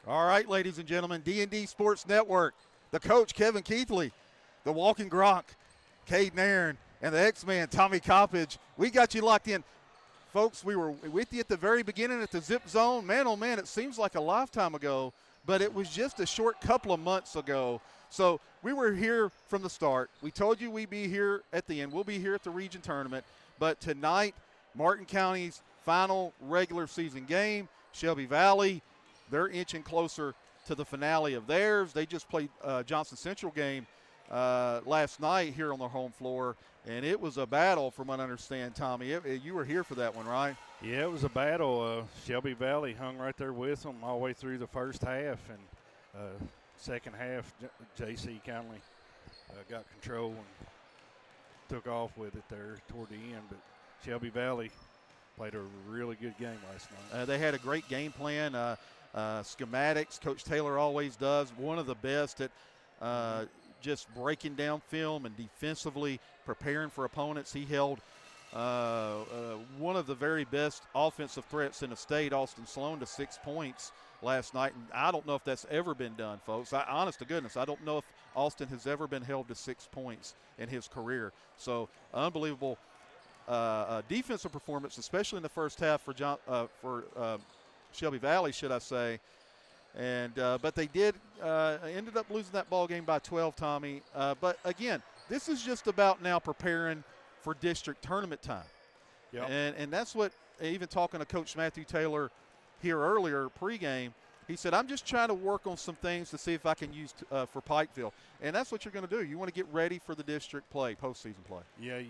All right, ladies and gentlemen, D&D Sports Network, the coach, Kevin Keathley, the walking Gronk, Cade Nairn, and the X-Man, Tommy Coppage. We got you locked in. Folks, we were with you at the very beginning at the Zip Zone. Man, oh, man, it seems like a lifetime ago, but it was just a short couple of months ago. So we were here from the start. We told you we'd be here at the end. We'll be here at the region tournament. But tonight, Martin County's final regular season game, Shelby Valley, they're inching closer to the finale of theirs. They just played Johnson Central game last night here on their home floor, and it was a battle from what I understand, Tommy. You were here for that one, right? Yeah, it was a battle. Shelby Valley hung right there with them all the way through the first half, and second half, J.C. kindly got control and took off with it there toward the end. But Shelby Valley played a really good game last night. They had a great game plan. Schematics, Coach Taylor always does. One of the best at just breaking down film and defensively preparing for opponents. He held one of the very best offensive threats in the state, Austin Sloan, to 6 points last night. And I don't know if that's ever been done, folks. Honest to goodness, I don't know if Austin has ever been held to 6 points in his career. So unbelievable defensive performance, especially in the first half for Shelby Valley, should I say. And but they did ended up losing that ball game by 12, Tommy. But again, this is just about now preparing for district tournament time. Yep. And that's what, even talking to Coach Matthew Taylor here earlier pregame, he said, I'm just trying to work on some things to see if I can use for Pikeville. And that's what you're going to do. You want to get ready for the district play, postseason play. Yeah,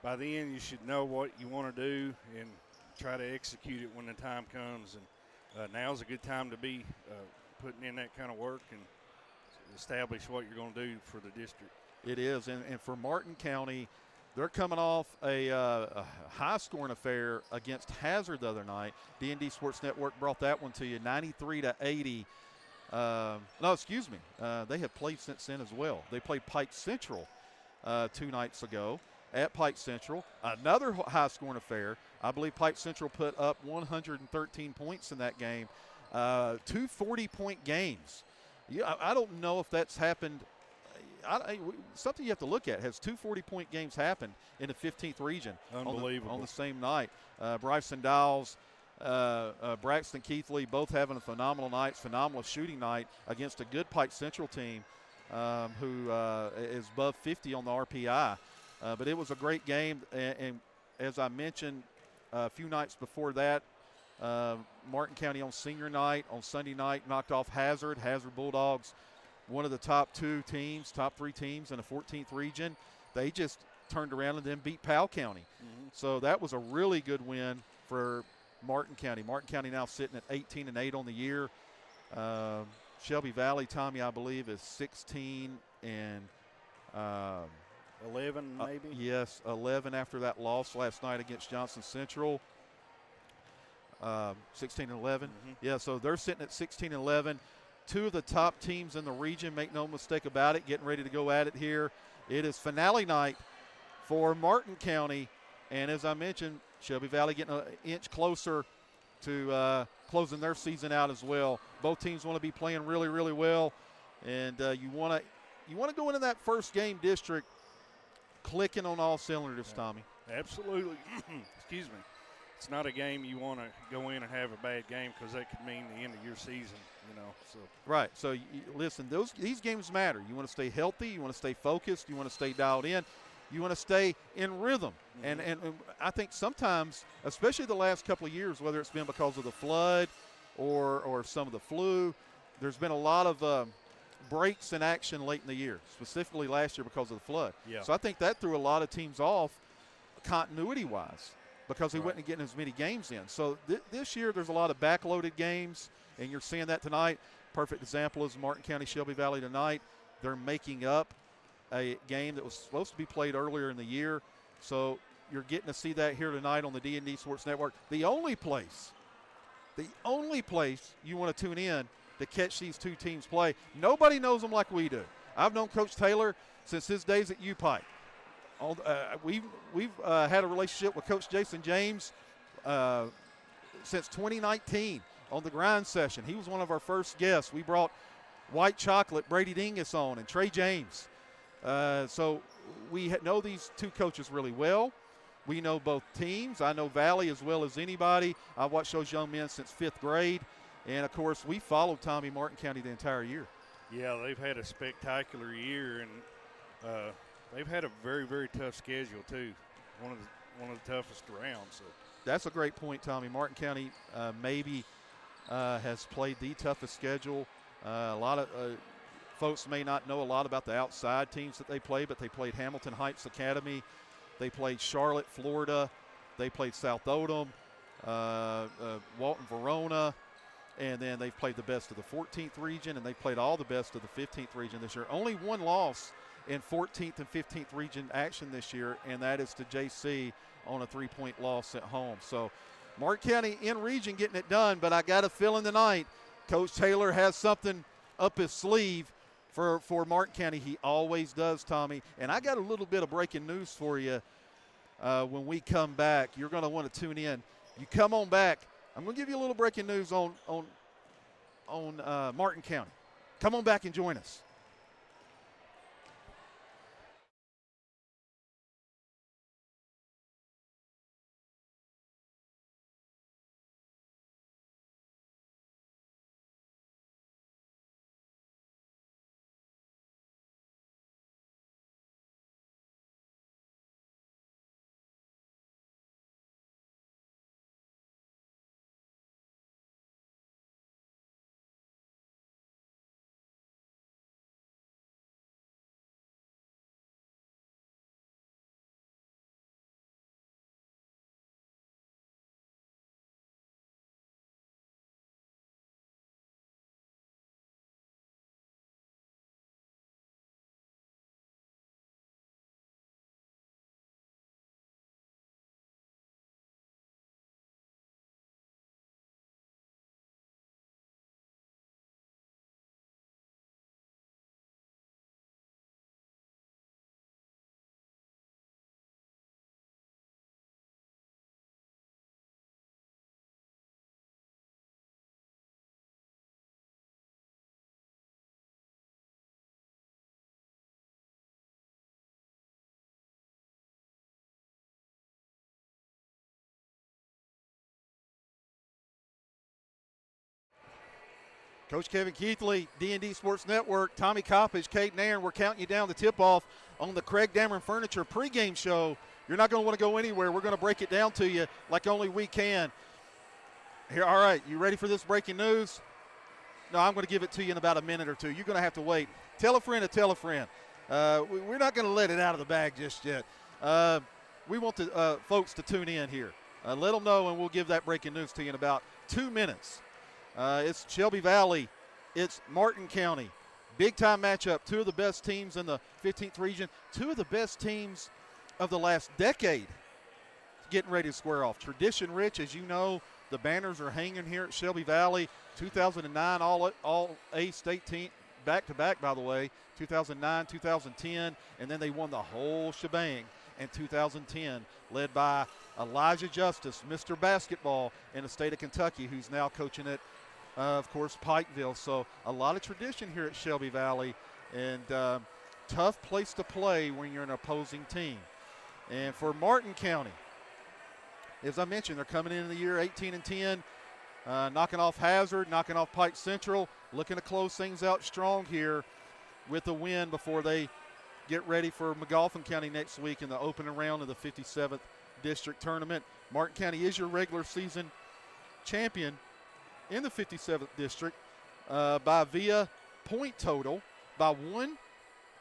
by the end you should know what you want to do and try to execute it when the time comes. And now's a good time to be putting in that kind of work and establish what you're going to do for the district. It is. And for Martin County, they're coming off a high-scoring affair against Hazard the other night. D&D Sports Network brought that one to you, 93-80. They have played since then as well. They played Pike Central 2 nights ago at Pike Central. Another high-scoring affair. I believe Pike Central put up 113 points in that game. 2 40-point games. I don't know if that's happened. Something you have to look at. Has 2 40-point games happened in the 15th region? Unbelievable. On the same night. Bryson Dowles, Braxton Keathley, both having a phenomenal night, phenomenal shooting night against a good Pike Central team who is above 50 on the RPI. But it was a great game, and as I mentioned a few nights before that, Martin County on senior night, on Sunday night, knocked off Hazard Bulldogs, one of the top 3 teams in the 14th region. They just turned around and then beat Powell County. Mm-hmm. So that was a really good win for Martin County. Martin County now sitting at 18-8 on the year. Shelby Valley, Tommy, I believe, is 16 and 11 maybe? Yes, 11 after that loss last night against Johnson Central. 16-11. Mm-hmm. Yeah, so they're sitting at 16-11. 2 of the top teams in the region, make no mistake about it, getting ready to go at it here. It is finale night for Martin County. And as I mentioned, Shelby Valley getting an inch closer to closing their season out as well. Both teams want to be playing really, really well. And you want to go into that first game district clicking on all cylinders, Tommy. Absolutely. Excuse me. It's not a game you want to go in and have a bad game, because that could mean the end of your season, So. Right. So, listen, these games matter. You want to stay healthy. You want to stay focused. You want to stay dialed in. You want to stay in rhythm. Mm-hmm. And I think sometimes, especially the last couple of years, whether it's been because of the flood or some of the flu, there's been a lot of breaks in action late in the year, specifically last year because of the flood. Yeah. So I think that threw a lot of teams off continuity-wise, because they weren't getting as many games in. So this year there's a lot of backloaded games, and you're seeing that tonight. Perfect example is Martin County, Shelby Valley tonight. They're making up a game that was supposed to be played earlier in the year. So you're getting to see that here tonight on the D&D Sports Network. The only place you want to tune in to catch these 2 teams play. Nobody knows them like we do. I've known Coach Taylor since his days at UPike. We've had a relationship with Coach Jason James since 2019. on the grind session. He was one of our first guests. We brought White Chocolate, Brady Dingus on, and Trey James. So we know these two coaches really well. We know both teams. I know Valley as well as anybody. I've watched those young men since 5th grade. And, of course, we followed Tommy Martin County the entire year. Yeah, they've had a spectacular year, and they've had a very, very tough schedule too. One of the toughest around. So that's a great point, Tommy. Martin County maybe has played the toughest schedule. A lot of folks may not know a lot about the outside teams that they play, but they played Hamilton Heights Academy. They played Charlotte, Florida. They played South Odom, Walton Verona. And then they've played the best of the 14th region, and they've played all the best of the 15th region this year. Only one loss in 14th and 15th region action this year, and that is to JC on a 3-point loss at home. So Martin County in region getting it done, but I got a feeling tonight Coach Taylor has something up his sleeve for Martin County. He always does, Tommy. And I got a little bit of breaking news for you when we come back. You're going to want to tune in. You come on back. I'm going to give you a little breaking news on Martin County. Come on back and join us. Coach Kevin Keathley, D&D Sports Network, Tommy Coppage, Cade, Nairn, we're counting you down the tip-off on the Craig Dameron Furniture pregame show. You're not going to want to go anywhere. We're going to break it down to you like only we can. Here, all right, you ready for this breaking news? No, I'm going to give it to you in about a minute or two. You're going to have to wait. Tell a friend to tell a friend. We're not going to let it out of the bag just yet. We want the folks to tune in here. Let them know, and we'll give that breaking news to you in about 2 minutes. It's Shelby Valley. It's Martin County. Big-time matchup. Two of the best teams in the 15th region. Two of the best teams of the last decade getting ready to square off. Tradition-rich, as you know. The banners are hanging here at Shelby Valley. 2009 All-A state team, back-to-back, by the way. 2009, 2010, and then they won the whole shebang in 2010, led by Elijah Justice, Mr. Basketball in the state of Kentucky, who's now coaching at, of course, Pikeville. So a lot of tradition here at Shelby Valley, and tough place to play when you're an opposing team. And for Martin County, as I mentioned, they're coming into the year 18-10, knocking off Hazard, knocking off Pike Central, looking to close things out strong here with a win before they get ready for McGoffin County next week in the opening round of the 57th District Tournament. Martin County is your regular season champion in the 57th District by via point total, by one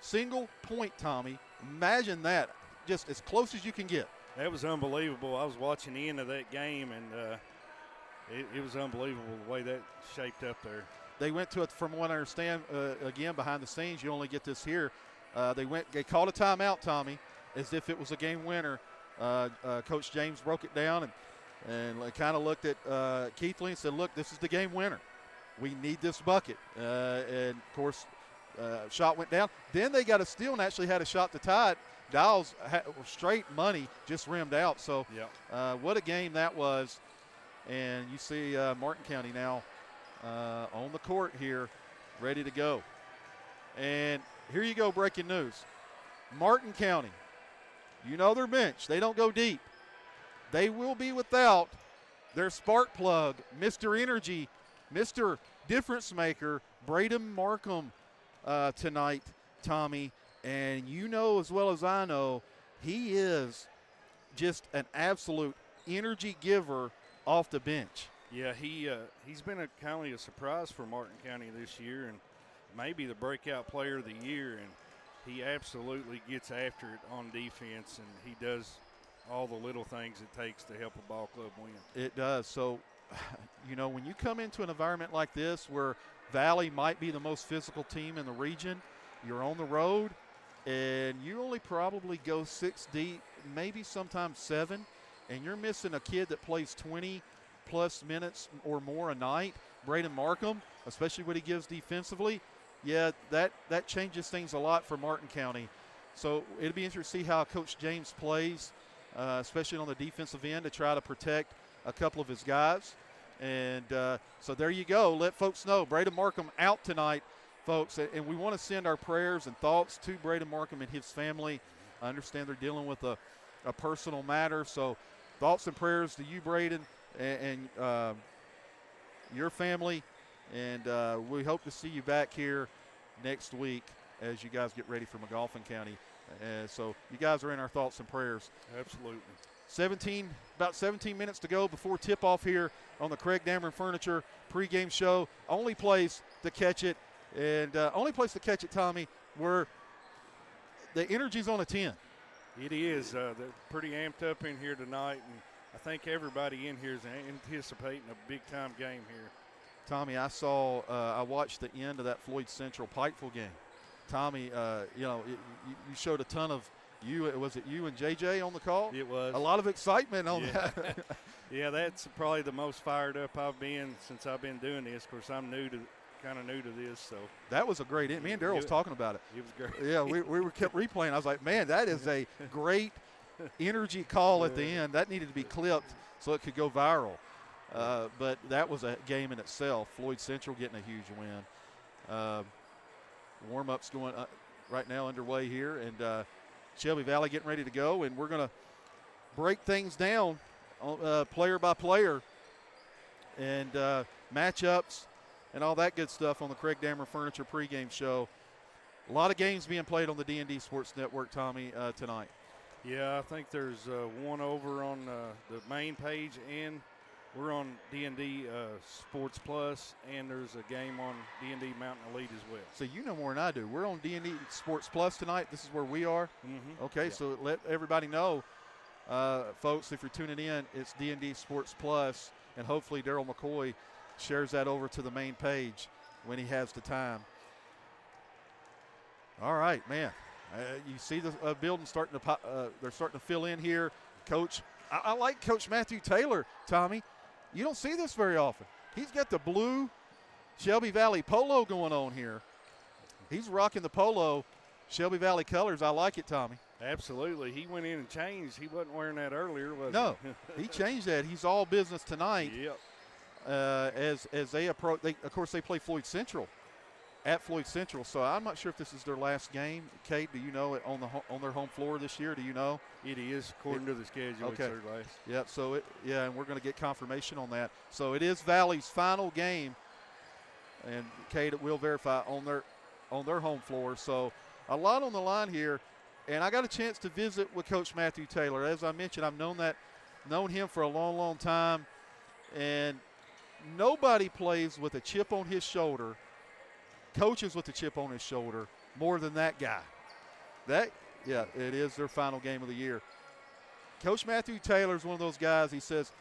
single point, Tommy. Imagine that, just as close as you can get. That was unbelievable. I was watching the end of that game, and it was unbelievable the way that shaped up there. They went to it, from what I understand, again, behind the scenes. You only get this here. They called a timeout, Tommy, as if it was a game winner. Coach James broke it down and kind of looked at Keathley and said, look, this is the game winner. We need this bucket. And, of course, shot went down. Then they got a steal and actually had a shot to tie it. Dials straight money, just rimmed out. So what a game that was. And you see Martin County now on the court here, ready to go. And here you go, breaking news. Martin County, you know their bench. They don't go deep. They will be without their spark plug, Mr. Energy, Mr. Difference Maker, Braden Markham tonight, Tommy. And you know as well as I know, he is just an absolute energy giver off the bench. Yeah, he's been kind of a surprise for Martin County this year, and maybe the breakout player of the year. And he absolutely gets after it on defense, and he does all the little things it takes to help a ball club win. It does. So, you know, when you come into an environment like this where Valley might be the most physical team in the region, you're on the road, and you only probably go 6 deep, maybe sometimes 7, and you're missing a kid that plays 20-plus minutes or more a night, Braden Markham, especially what he gives defensively. Yeah, that changes things a lot for Martin County. So it'll be interesting to see how Coach James plays, especially on the defensive end, to try to protect a couple of his guys. And so there you go. Let folks know Braden Markham out tonight, folks. And we want to send our prayers and thoughts to Braden Markham and his family. I understand they're dealing with a personal matter. So thoughts and prayers to you, Braden, and your family. And we hope to see you back here next week as you guys get ready for McGoffin County. So you guys are in our thoughts and prayers. Absolutely. About 17 minutes to go before tip-off here on the Craig Dameron Furniture pregame show. Only place to catch it, and only place to catch it, Tommy, where the energy's on a 10. It is. They're pretty amped up in here tonight, and I think everybody in here is anticipating a big-time game here. Tommy, I watched the end of that Floyd Central Pikeville game. Tommy, you showed a ton of was it you and JJ on the call? It was. A lot of excitement on that. Yeah, that's probably the most fired up I've been since I've been doing this. Of course, I'm kind of new to this, so. That was a great – me and Daryl was talking about it. It was great. Yeah, we kept replaying. I was like, man, that is a great energy call at the end. That needed to be clipped so it could go viral. But that was a game in itself. Floyd Central getting a huge win. Warm-ups going right now underway here, and Shelby Valley getting ready to go, and we're going to break things down player by player and matchups and all that good stuff on the Craig Dameron Furniture pregame show. A lot of games being played on the D&D Sports Network, Tommy, tonight. Yeah, I think there's one over on the main page, and we're on D&D Sports Plus, and there's a game on D&D Mountain Elite as well. So you know more than I do. We're on D&D Sports Plus tonight. This is where we are. Mm-hmm. Okay, yeah. So let everybody know, folks, if you're tuning in, it's D&D Sports Plus, and hopefully Daryl McCoy shares that over to the main page when he has the time. All right, man. You see the building starting to they're starting to fill in here. Coach, I like Coach Matthew Taylor, Tommy. You don't see this very often. He's got the blue Shelby Valley polo going on here. He's rocking the polo Shelby Valley colors. I like it, Tommy. Absolutely. He went in and changed. He wasn't wearing that earlier, was he? No, he changed that. He's all business tonight. Yep. As they approach, of course, they play Floyd Central at Floyd Central. So I'm not sure if this is their last game. Cade, do you know it on their home floor this year? Do you know? It is according to the schedule. Okay. It's their last. Yep. So and we're going to get confirmation on that. So it is Valley's final game, and Cade will verify on their home floor. So a lot on the line here, and I got a chance to visit with Coach Matthew Taylor. As I mentioned, I've known him for a long, long time, and nobody plays with a chip on his shoulder, coaches with a chip on his shoulder, more than that guy. It is their final game of the year. Coach Matthew Taylor is one of those guys, he says,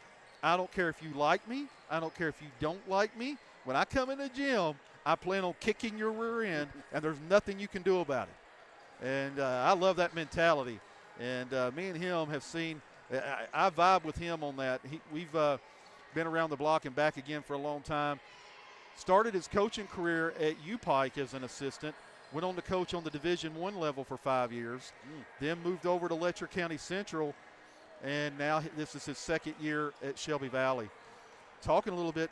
I don't care if you like me. I don't care if you don't like me. When I come in the gym, I plan on kicking your rear end, and there's nothing you can do about it. And I love that mentality. And me and him have seen – I vibe with him on that. We've been around the block and back again for a long time. Started his coaching career at U-Pike as an assistant. Went on to coach on the Division I level for 5 years. Then moved over to Letcher County Central. And now this is his second year at Shelby Valley. talking a little bit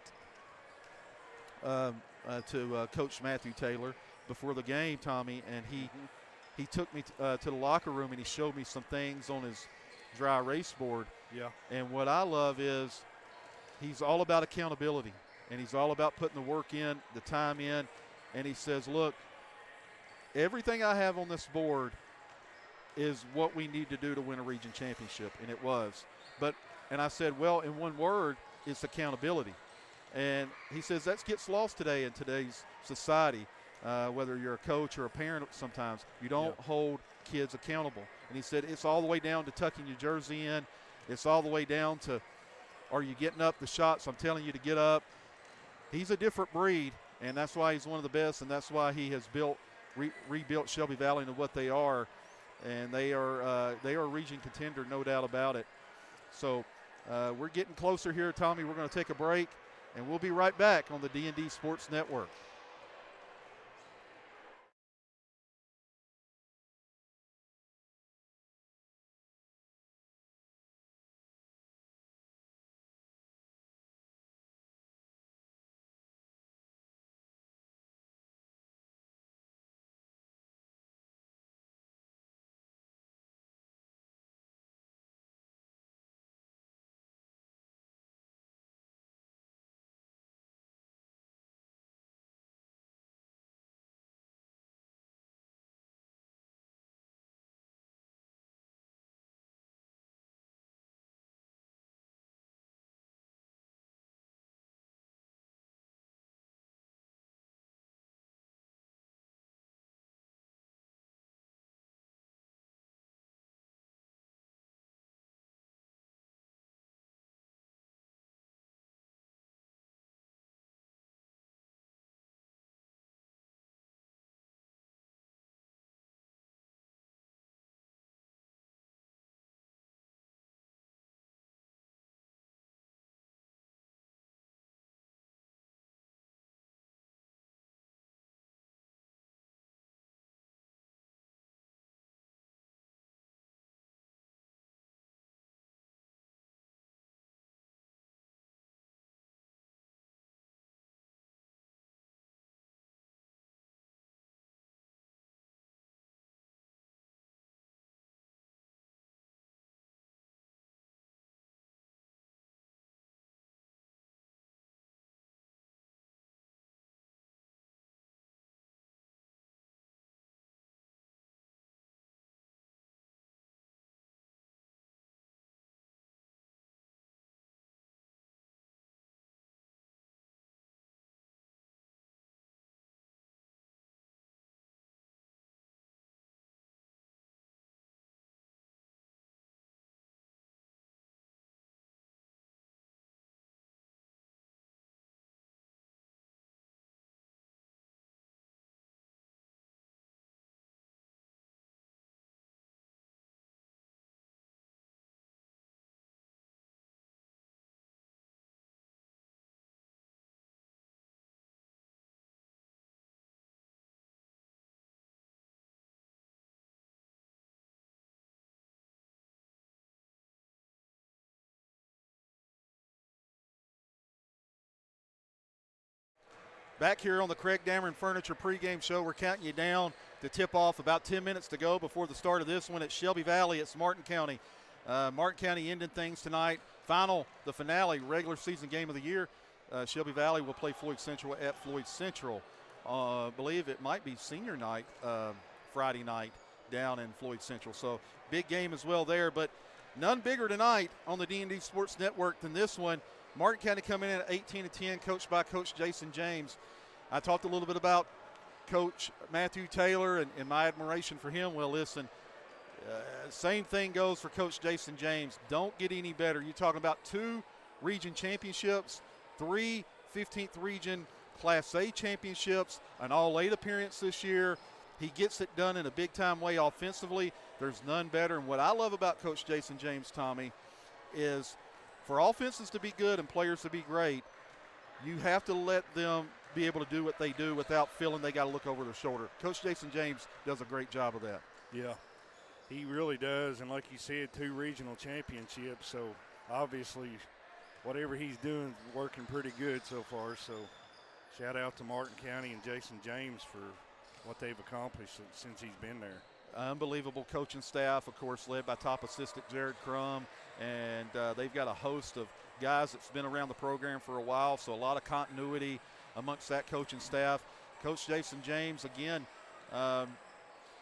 to Coach Matthew Taylor before the game, Tommy, and he took me to the locker room and he showed me some things on his dry erase board. Yeah. And what I love is he's all about accountability, and he's all about putting the work in, the time in. And he says, look, everything I have on this board is what we need to do to win a region championship, and it was. And I said, well, in one word, it's accountability. And he says that gets lost today in today's society, whether you're a coach or a parent sometimes. You don't hold kids accountable. And he said it's all the way down to tucking your jersey in. It's all the way down to, are you getting up the shots I'm telling you to get up? He's a different breed, and that's why he's one of the best, and that's why he has rebuilt Shelby Valley into what they are. And they are a region contender, no doubt about it. So we're getting closer here, Tommy. We're going to take a break, and we'll be right back on the D&D Sports Network. Back here on the Craig Dameron Furniture pregame show, we're counting you down to tip off. About 10 minutes to go before the start of this one at Shelby Valley. It's Martin County. Martin County ending things tonight. The finale, regular season game of the year. Shelby Valley will play Floyd Central at Floyd Central. I believe it might be senior night, Friday night down in Floyd Central. So big game as well there, but none bigger tonight on the D&D Sports Network than this one. Martin County coming in at 18-10, coached by Coach Jason James. I talked a little bit about Coach Matthew Taylor and my admiration for him. Well, listen, same thing goes for Coach Jason James. Don't get any better. You're talking about 2 region championships, 3 15th region Class A championships, an all-8 appearance this year. He gets it done in a big-time way offensively. There's none better. And what I love about Coach Jason James, Tommy, is for offenses to be good and players to be great, you have to let them be able to do what they do without feeling they got to look over their shoulder. Coach Jason James does a great job of that. Yeah, he really does. And like you said, 2 regional championships. So obviously whatever he's doing is working pretty good so far. So shout out to Martin County and Jason James for what they've accomplished since he's been there. Unbelievable coaching staff, of course, led by top assistant Jared Crum, and they've got a host of guys that's been around the program for a while, so a lot of continuity amongst that coaching staff. Coach Jason James, again,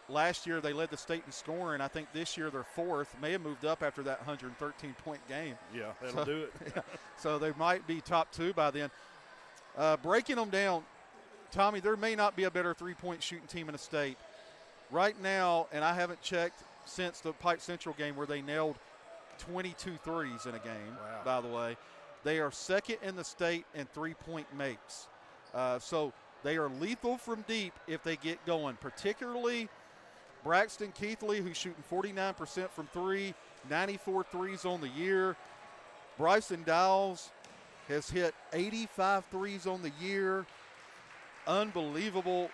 last year they led the state in scoring. I think this year they're fourth, may have moved up after that 113-point game. Yeah, that'll do it. Yeah, so they might be top two by then. Breaking them down, Tommy, there may not be a better three-point shooting team in the state. Right now, and I haven't checked since the Pike Central game where they nailed 22 threes in a game, wow. By the way. They are second in the state in three-point makes. So they are lethal from deep if they get going, particularly Braxton Keathley, who's shooting 49% from three, 94 threes on the year. Bryson Dowles has hit 85 threes on the year. Unbelievable.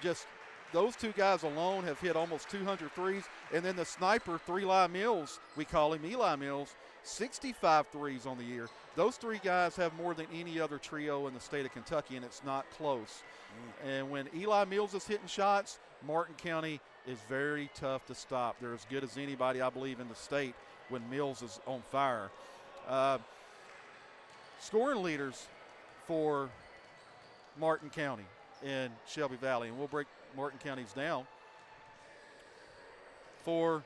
Just those two guys alone have hit almost 200 threes. And then the sniper, Eli Mills, we call him Eli Mills, 65 threes on the year. Those three guys have more than any other trio in the state of Kentucky, and it's not close. And when Eli Mills is hitting shots, Martin County is very tough to stop. They're as good as anybody, I believe, in the state when Mills is on fire. Scoring leaders for Martin County in Shelby Valley, and we'll break Martin County's down. For,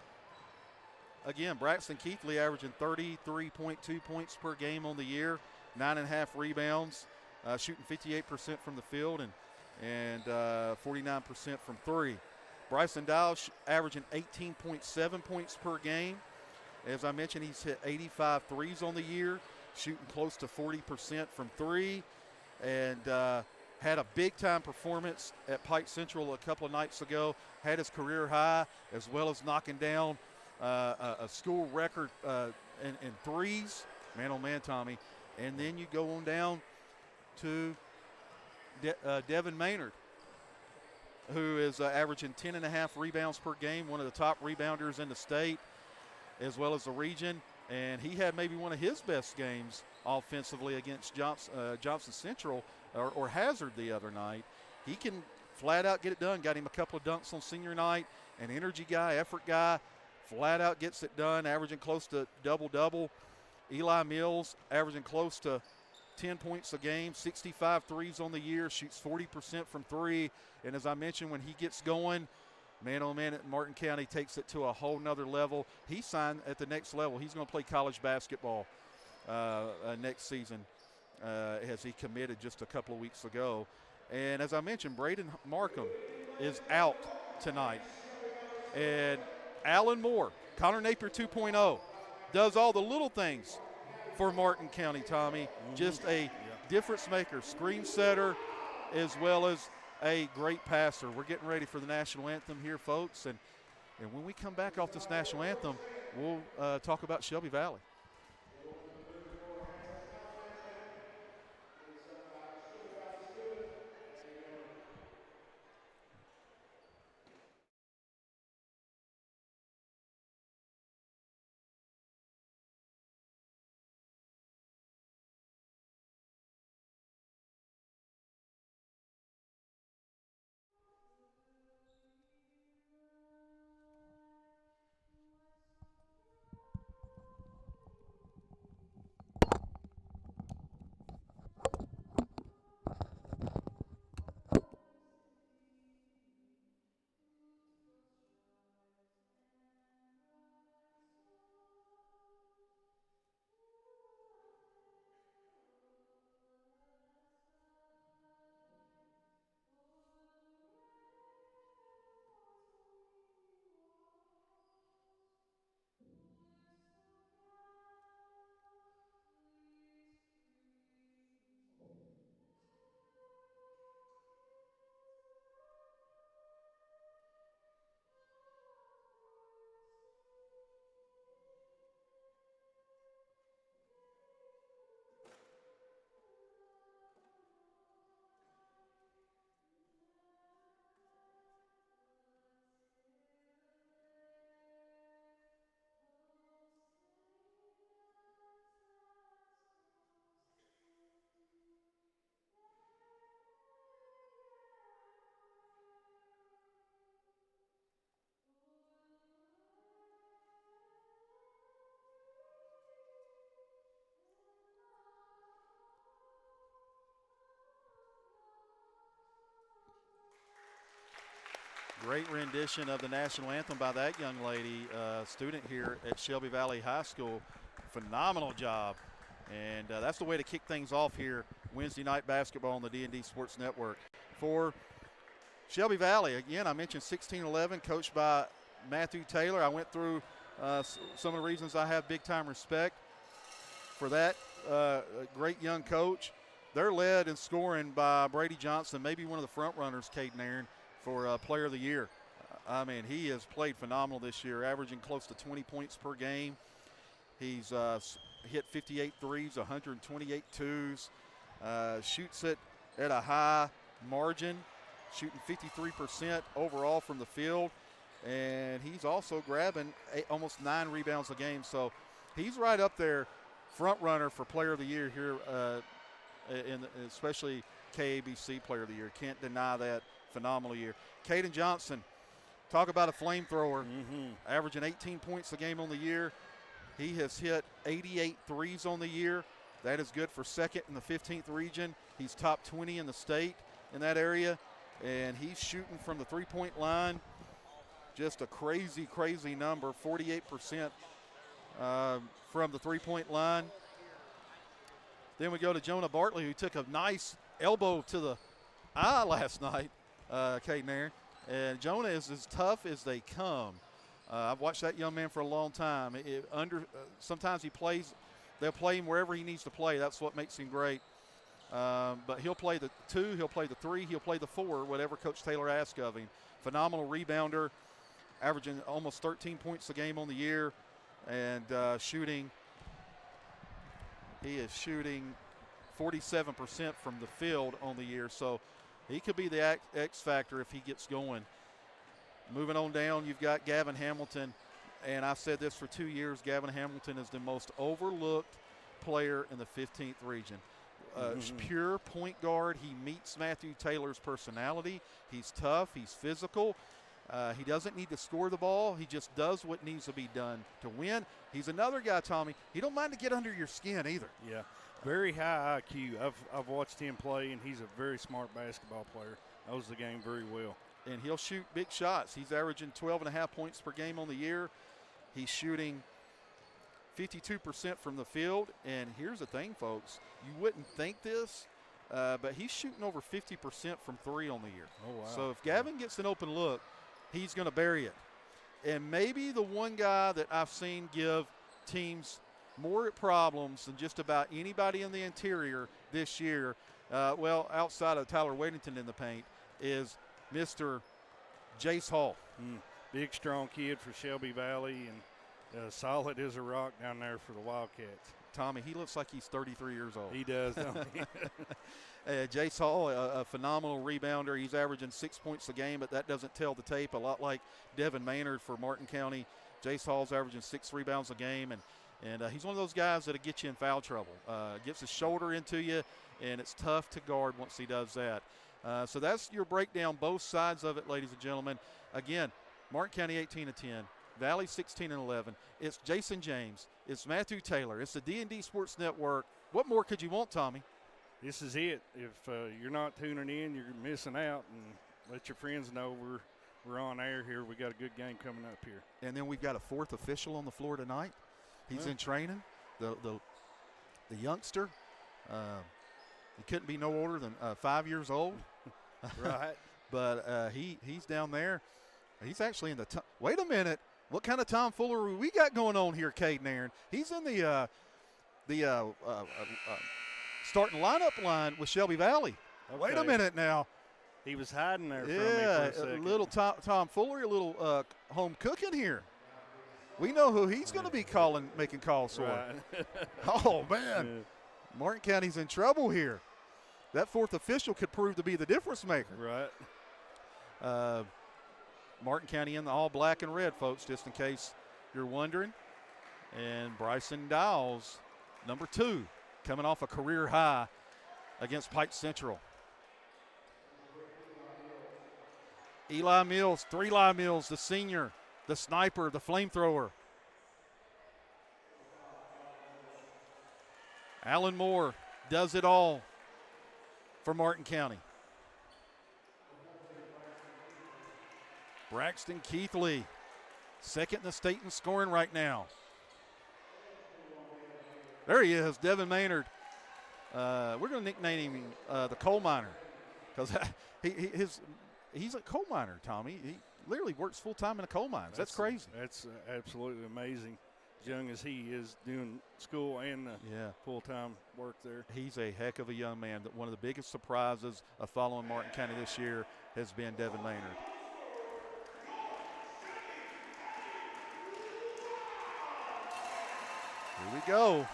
again, Braxton Keathley averaging 33.2 points per game on the year, 9.5 rebounds, shooting 58% from the field and 49% from three. Bryson Dowles averaging 18.7 points per game. As I mentioned, he's hit 85 threes on the year, shooting close to 40% from three, and had a big-time performance at Pike Central a couple of nights ago, had his career high, as well as knocking down a school record in threes. Man, oh man, Tommy. And then you go on down to Devin Maynard, who is averaging 10.5 rebounds per game, one of the top rebounders in the state, as well as the region. And he had maybe one of his best games offensively against Johnson Central or Hazard the other night. He can flat out get it done. Got him a couple of dunks on senior night. An energy guy, effort guy, flat out gets it done, averaging close to double-double. Eli Mills averaging close to 10 points a game, 65 threes on the year, shoots 40% from three. And as I mentioned, when he gets going, man, oh man, Martin County takes it to a whole nother level. He signed at the next level. He's going to play college basketball next season, as he committed just a couple of weeks ago. And as I mentioned, Braden Markham is out tonight. And Alan Moore, Connor Napier 2.0, does all the little things for Martin County, Tommy. Just a difference maker, screen setter, as well as a great passer. We're getting ready for the national anthem here, folks. And when we come back off this national anthem, we'll talk about Shelby Valley. Great rendition of the national anthem by that young lady, student here at Shelby Valley High School. Phenomenal job. And that's the way to kick things off here Wednesday night basketball on the D&D Sports Network. For Shelby Valley, again, I mentioned 16-11, coached by Matthew Taylor. I went through some of the reasons I have big-time respect for that great young coach. They're led in scoring by Brady Johnson, maybe one of the front runners, Cade Nairn, for Player of the Year. I mean, he has played phenomenal this year, averaging close to 20 points per game. He's hit 58 threes, 128 twos, shoots it at a high margin, shooting 53% overall from the field. And he's also grabbing almost 9 rebounds a game. So he's right up there, front runner for Player of the Year here, especially KABC Player of the Year. Can't deny that. Phenomenal year. Caden Johnson, talk about a flamethrower, averaging 18 points a game on the year. He has hit 88 threes on the year. That is good for second in the 15th region. He's top 20 in the state in that area. And he's shooting from the three-point line. Just a crazy, crazy number, 48% from the three-point line. Then we go to Jonah Bartley, who took a nice elbow to the eye last night, Cade Nairn. And Jonah is as tough as they come. I've watched that young man for a long time. Sometimes they'll play him wherever he needs to play. That's what makes him great. But he'll play the 2, he'll play the 3, he'll play the 4, whatever Coach Taylor asks of him. Phenomenal rebounder, averaging almost 13 points a game on the year, and he is shooting 47% from the field on the year. So he could be the X factor if he gets going. Moving on down, you've got Gavin Hamilton. And I've said this for 2 years, Gavin Hamilton is the most overlooked player in the 15th region. Pure point guard. He meets Matthew Taylor's personality. He's tough. He's physical. He doesn't need to score the ball. He just does what needs to be done to win. He's another guy, Tommy. He don't mind to get under your skin either. Yeah, very high IQ. I've watched him play, and he's a very smart basketball player. Knows the game very well. And he'll shoot big shots. He's averaging 12.5 points per game on the year. He's shooting 52% from the field. And here's the thing, folks. You wouldn't think this, but he's shooting over 50% from 3 on the year. Oh, wow. So if Gavin gets an open look, he's going to bury it. And maybe the one guy that I've seen give teams more problems than just about anybody in the interior this year, outside of Tyler Weddington in the paint, is Mr. Jace Hall. Big, strong kid for Shelby Valley, and solid as a rock down there for the Wildcats. Tommy, he looks like he's 33 years old. He does, don't he? Jace Hall, a phenomenal rebounder. He's averaging 6 points a game, but that doesn't tell the tape. A lot like Devin Maynard for Martin County. Jace Hall's averaging 6 rebounds a game, and he's one of those guys that'll get you in foul trouble. Gets his shoulder into you, and it's tough to guard once he does that. So that's your breakdown, both sides of it, ladies and gentlemen. Again, Martin County 18-10, Valley 16-11. It's Jason James. It's Matthew Taylor. It's the D&D Sports Network. What more could you want, Tommy? This is it. If you're not tuning in, you're missing out. And let your friends know we're on air here. We got a good game coming up here. And then we've got a 4th official on the floor tonight. He's in training. The youngster. He couldn't be no older than 5 years old. Right. But he's down there. He's actually in the wait a minute. What kind of tomfoolery we got going on here, Cade Nairn? He's in the starting lineup line with Shelby Valley. Okay. Wait a minute now. He was hiding there from me for Yeah, a second. a little tomfoolery, a little home cooking here. We know who he's going to be making calls for. Right. Oh, man. Yeah. Martin County's in trouble here. That 4th official could prove to be the difference maker. Right. Martin County in the all black and red, folks, just in case you're wondering. And Bryson Dowles, number 2, coming off a career high against Pike Central. Eli Mills, the senior, the sniper, the flamethrower. Alan Moore does it all for Martin County. Braxton Keathley, second in the state in scoring right now. There he is, Devin Maynard. We're going to nickname him the coal miner because he's a coal miner, Tommy. He literally works full-time in the coal mines. That's crazy. That's absolutely amazing. As young as he is, doing school and full-time work there. He's a heck of a young man. One of the biggest surprises of following Martin County this year has been Devin Maynard. Here we go.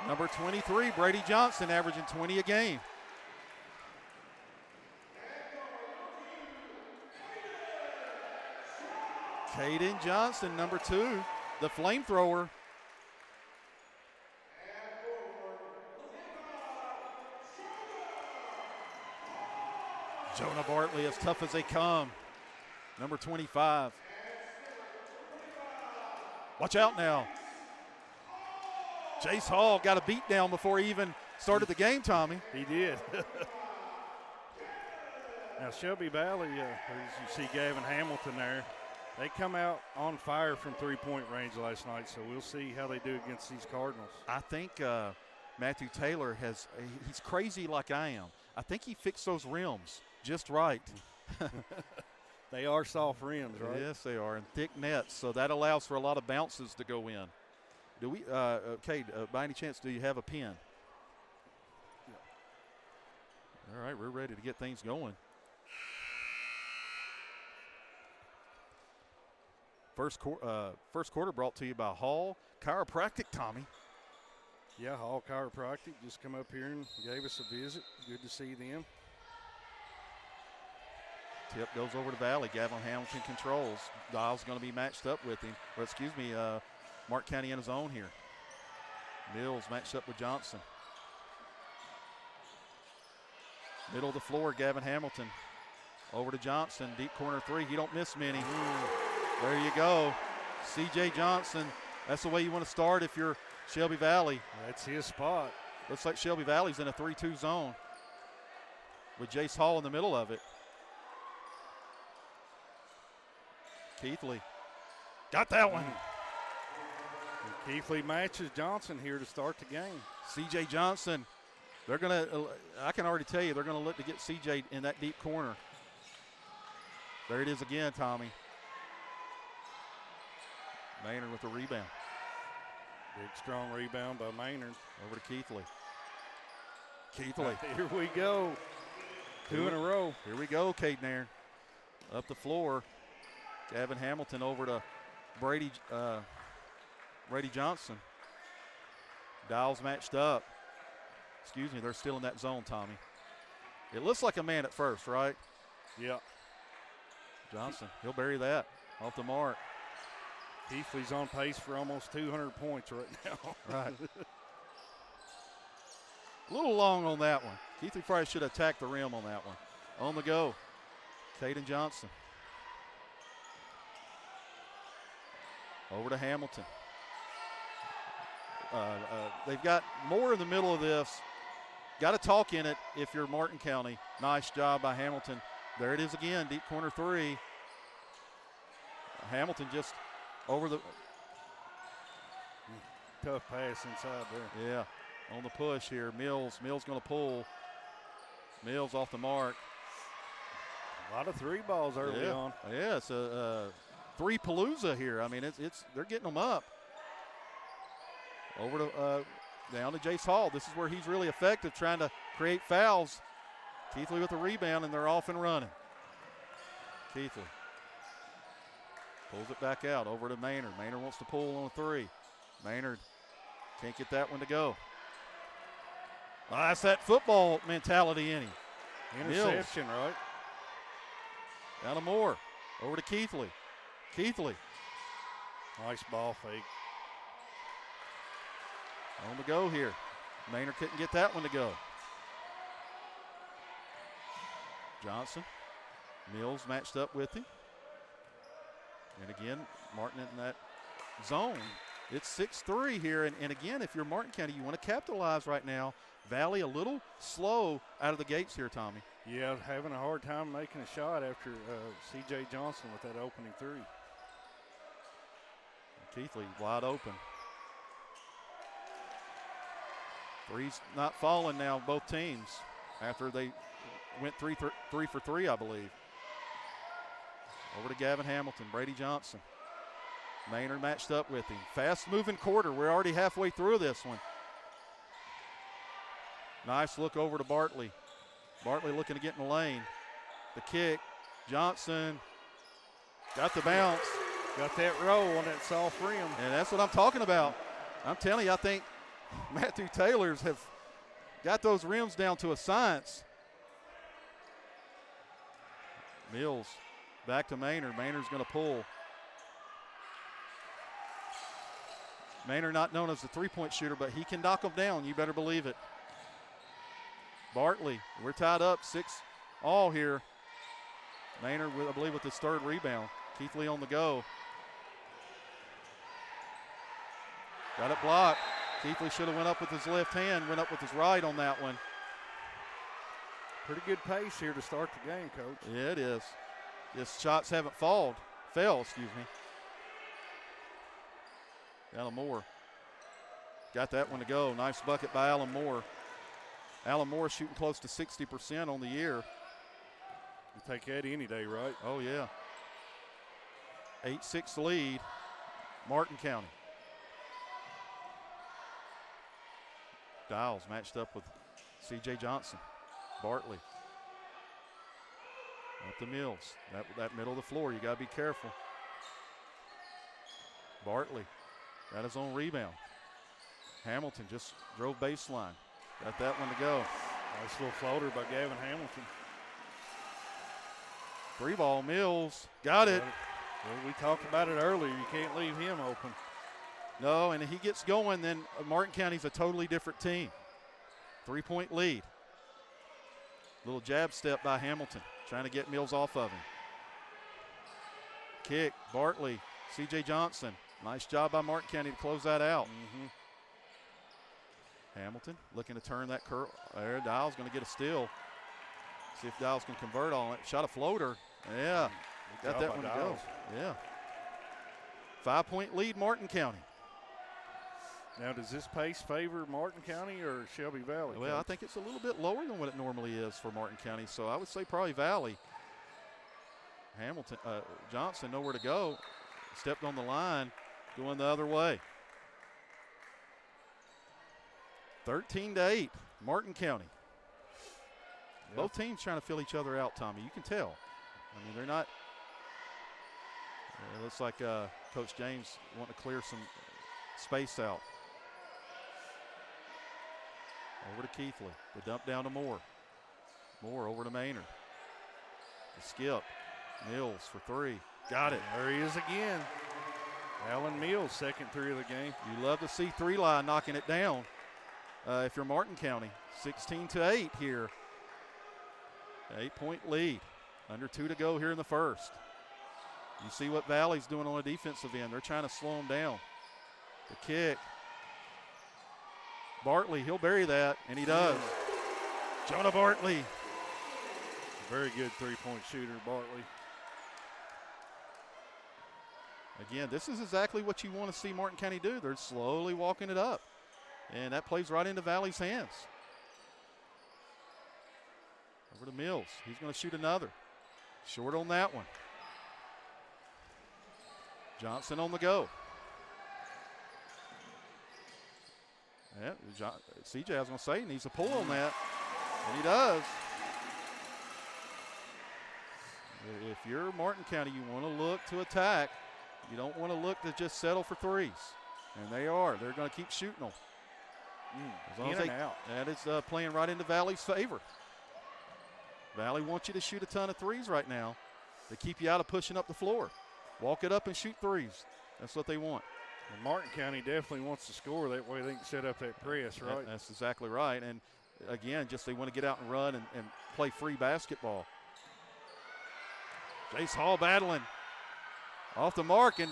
Number 23, Brady Johnson, averaging 20 a game. Cade Johnson, number 2, the flamethrower. Jonah Bartley, as tough as they come, number 25. Watch out now. Jace Hall got a beat down before he even started the game, Tommy. He did. Now, Shelby Valley, as you see Gavin Hamilton there, they come out on fire from three-point range last night, so we'll see how they do against these Cardinals. I think Matthew Taylor he's crazy like I am. I think he fixed those rims just right. They are soft rims, right? Yes, they are, and thick nets, so that allows for a lot of bounces to go in. Do we, Cade, by any chance, do you have a pen? Yeah. All right, we're ready to get things going. First quarter brought to you by Hall Chiropractic, Tommy. Yeah, Hall Chiropractic just come up here and gave us a visit. Good to see them. Tip goes over to Valley. Gavin Hamilton controls. Dial's going to be matched up with him. Or excuse me, Mark County in his own here. Mills matched up with Johnson. Middle of the floor, Gavin Hamilton. Over to Johnson, deep corner 3. He don't miss many. There you go. C.J. Johnson, that's the way you want to start if you're Shelby Valley. That's his spot. Looks like Shelby Valley's in a 3-2 zone with Jace Hall in the middle of it. Keathley got that one. And Keathley matches Johnson here to start the game. C.J. Johnson, they're going to, I can already tell you, they're going to look to get C.J. in that deep corner. There it is again, Tommy. Maynard with the rebound. Big, strong rebound by Maynard. Over to Keathley. Keathley. Here we go. Two in a row. Here we go, Cade Nairn. Up the floor. Gavin Hamilton over to Brady Johnson. Dials matched up. Excuse me, they're still in that zone, Tommy. It looks like a man at first, right? Yeah. Johnson, he'll bury that off the mark. Keathley's on pace for almost 200 points right now. Right. A little long on that one. Keathley probably should have attacked the rim on that one. On the go, Cade Johnson. Over to Hamilton. They've got more in the middle of this. Got to talk in it if you're Martin County. Nice job by Hamilton. There it is again, deep corner 3. Hamilton just over the. Tough pass inside there. Yeah, on the push here. Mills going to pull. Mills off the mark. A lot of 3 balls early on. Yeah, it's a 3-palooza here. I mean, they're getting them up. Over to down to Jace Hall. This is where he's really effective, trying to create fouls. Keathley with the rebound, and they're off and running. Keathley pulls it back out over to Maynard. Maynard wants to pull on a 3. Maynard can't get that one to go. That's that football mentality in him. Interception, Mills. right? Down to Moore. Over to Keathley. Keathley. Nice ball fake. On the go here. Maynard couldn't get that one to go. Johnson. Mills matched up with him. And again, Martin in that zone. It's 6-3 here. And again, if you're Martin County, you want to capitalize right now. Valley a little slow out of the gates here, Tommy. Yeah, having a hard time making a shot after C.J. Johnson with that opening three. Keathley wide open. Three's not falling now, both teams, after they went 3 for 3, I believe. Over to Gavin Hamilton, Brady Johnson. Maynard matched up with him. Fast-moving quarter. We're already halfway through this one. Nice look over to Bartley. Bartley looking to get in the lane. The kick. Johnson got the bounce. Got that roll on that soft rim. And that's what I'm talking about. I'm telling you, I think Matthew Taylor's have got those rims down to a science. Mills back to Maynard. Maynard's going to pull. Maynard not known as the three-point shooter, but he can knock them down. You better believe it. Bartley, we're tied up 6-all here. Maynard, I believe, with his third rebound. Keathley on the go. Got it blocked. Keathley should have went up with his left hand, went up with his right on that one. Pretty good pace here to start the game, Coach. Yeah, it is. Just shots haven't fell, excuse me. Alan Moore got that one to go. Nice bucket by Alan Moore. Alan Moore shooting close to 60% on the year. You take that any day, right? Oh, yeah. 8-6 lead, Martin County. Dials matched up with C.J. Johnson. Bartley. Up the Mills. That middle of the floor, you got to be careful. Bartley got his own rebound. Hamilton just drove baseline. Got that one to go. Nice little floater by Gavin Hamilton. Three ball, Mills. Got it. Well, we talked about it earlier. You can't leave him open. No, and if he gets going, then Martin County's a totally different team. 3-point lead. Little jab step by Hamilton, trying to get Mills off of him. Kick, Bartley, C.J. Johnson. Nice job by Martin County to close that out. Hamilton looking to turn that curl. There, Dials going to get a steal. See if Dials can convert on it. Shot a floater. Yeah, got that one to go. Yeah. 5-point lead, Martin County. Now, does this pace favor Martin County or Shelby Valley? Well, I think it's a little bit lower than what it normally is for Martin County, so I would say probably Valley. Hamilton, Johnson nowhere to go. Stepped on the line, going the other way. 13-8, Martin County. Yep. Both teams trying to fill each other out, Tommy. You can tell. I mean, they're not. It looks like Coach James wanting to clear some space out. Over to Keathley. The dump down to Moore. Moore over to Maynard. The skip. Mills for three. Got it. There he is again. Alan Mills, second three of the game. You love to see three line knocking it down. If you're Martin County, 16-8 here. 8-point lead. Under 2 to go here in the first. You see what Valley's doing on the defensive end. They're trying to slow them down. The kick. Bartley, he'll bury that, and he does. Jonah Bartley. Very good three-point shooter, Bartley. Again, this is exactly what you want to see Martin County do. They're slowly walking it up. And that plays right into Valley's hands. Over to Mills. He's going to shoot another. Short on that one. Johnson on the go. Yeah, CJ, I was going to say, needs a pull on that. And he does. If you're Martin County, you want to look to attack. You don't want to look to just settle for threes. And they are. They're going to keep shooting them. In and out. That is playing right into Valley's favor. Valley wants you to shoot a ton of threes right now to keep you out of pushing up the floor. Walk it up and shoot threes. That's what they want. And Martin County definitely wants to score. That way they can set up that press, right? That's exactly right. And, again, just they want to get out and run and play free basketball. Jace Hall battling. Off the mark and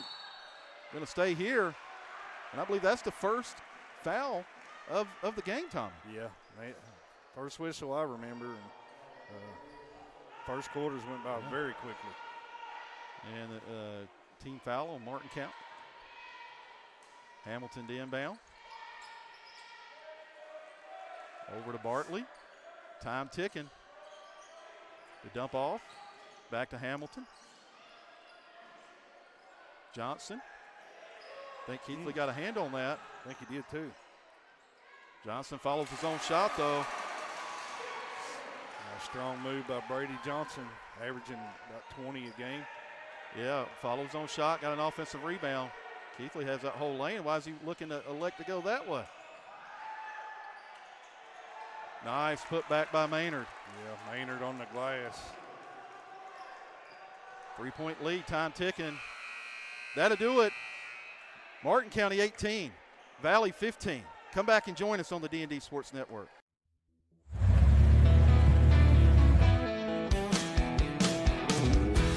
going to stay here. And I believe that's the first foul of the game, Tommy. Yeah, first whistle I remember. And, first quarters went by very quickly. And team foul on Martin County. Hamilton to inbound. Over to Bartley. Time ticking. The dump off. Back to Hamilton. Johnson. I think Keathley got a hand on that. I think he did too. Johnson follows his own shot though. A strong move by Brady Johnson, averaging about 20 a game. Yeah, follows his own shot, got an offensive rebound. Keathley has that whole lane. Why is he looking to elect to go that way? Nice put back by Maynard. Yeah, Maynard on the glass. 3-point lead, time ticking. That'll do it. Martin County 18, Valley 15. Come back and join us on the D&D Sports Network.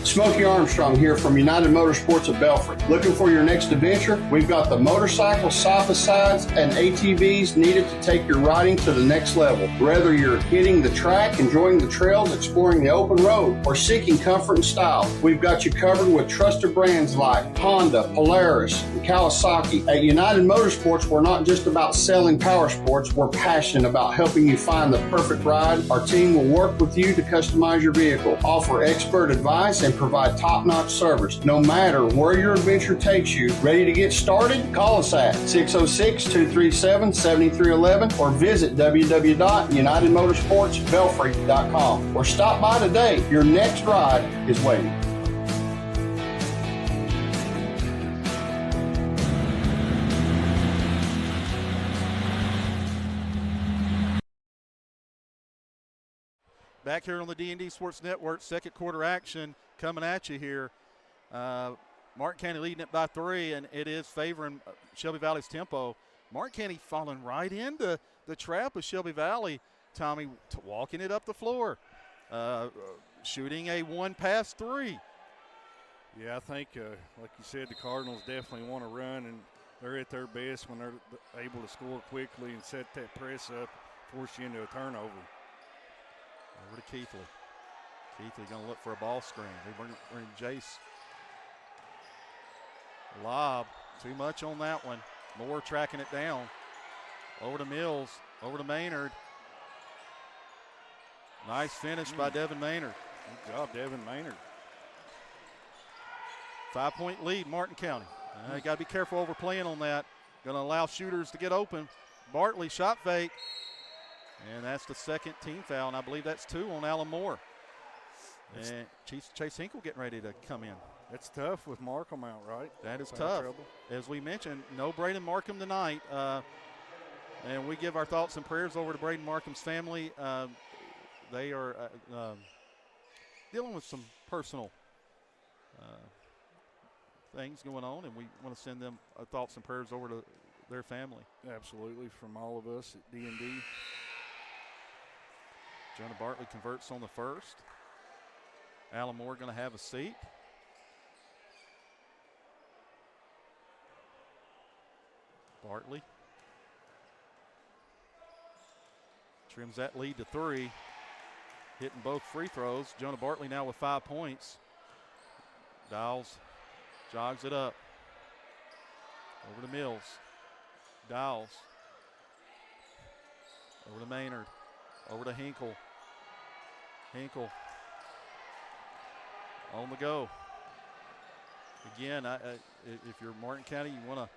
Smokey Armstrong here from United Motorsports of Belfry. Looking for your next adventure? We've got the motorcycles, side-by-sides, and ATVs needed to take your riding to the next level. Whether you're hitting the track, enjoying the trails, exploring the open road, or seeking comfort and style, we've got you covered with trusted brands like Honda, Polaris, and Kawasaki. At United Motorsports, we're not just about selling power sports, we're passionate about helping you find the perfect ride. Our team will work with you to customize your vehicle, offer expert advice, and provide top-notch service. No matter where your adventure takes you, ready to get started? Call us at 606-237-7311 or visit www.unitedmotorsportsbelfry.com or stop by today. Your next ride is waiting. Back here on the D&D Sports Network, second quarter action coming at you here. Martin County leading it by 3, and it is favoring Shelby Valley's tempo. Martin County falling right into the trap of Shelby Valley. Tommy walking it up the floor, shooting a 1-pass 3. Yeah, I think, like you said, the Cardinals definitely want to run, and they're at their best when they're able to score quickly and set that press up, force you into a turnover. Over to Keathley. Keathley going to look for a ball screen. They bring Jace. Lob. Too much on that one. Moore tracking it down. Over to Mills. Over to Maynard. Nice finish by Devin Maynard. Good job, Devin Maynard. 5-point lead, Martin County. You got to be careful overplaying on that. Going to allow shooters to get open. Bartley shot fake. And that's the second team foul, and I believe that's 2 on Alan Moore. And Chase Hinkle getting ready to come in. That's tough with Markham out, right? That is tough. As we mentioned, no Braden Markham tonight. And we give our thoughts and prayers over to Braden Markham's family. They are dealing with some personal things going on, and we want to send them our thoughts and prayers over to their family. Absolutely, from all of us at D&D. Jonah Bartley converts on the first. Alan Moore going to have a seat. Bartley trims that lead to 3. Hitting both free throws. Jonah Bartley now with 5 points. Dials jogs it up. Over to Mills. Dials. Over to Maynard. Over to Hinkle. Hinkle on the go. Again, if you're Martin County, you want to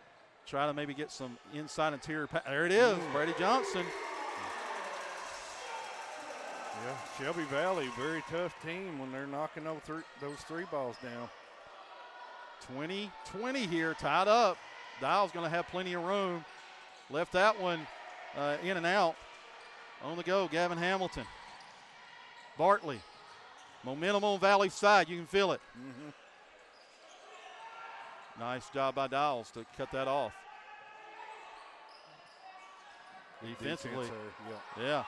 try to maybe get some inside interior. There it is, Brady Johnson. Yeah, Shelby Valley, very tough team when they're knocking those 3 balls down. 20-20 here, tied up. Dial's going to have plenty of room. Left that one in and out. On the go, Gavin Hamilton. Bartley. Momentum on Valley's side. You can feel it. Nice job by Dials to cut that off. Defensively. Yeah.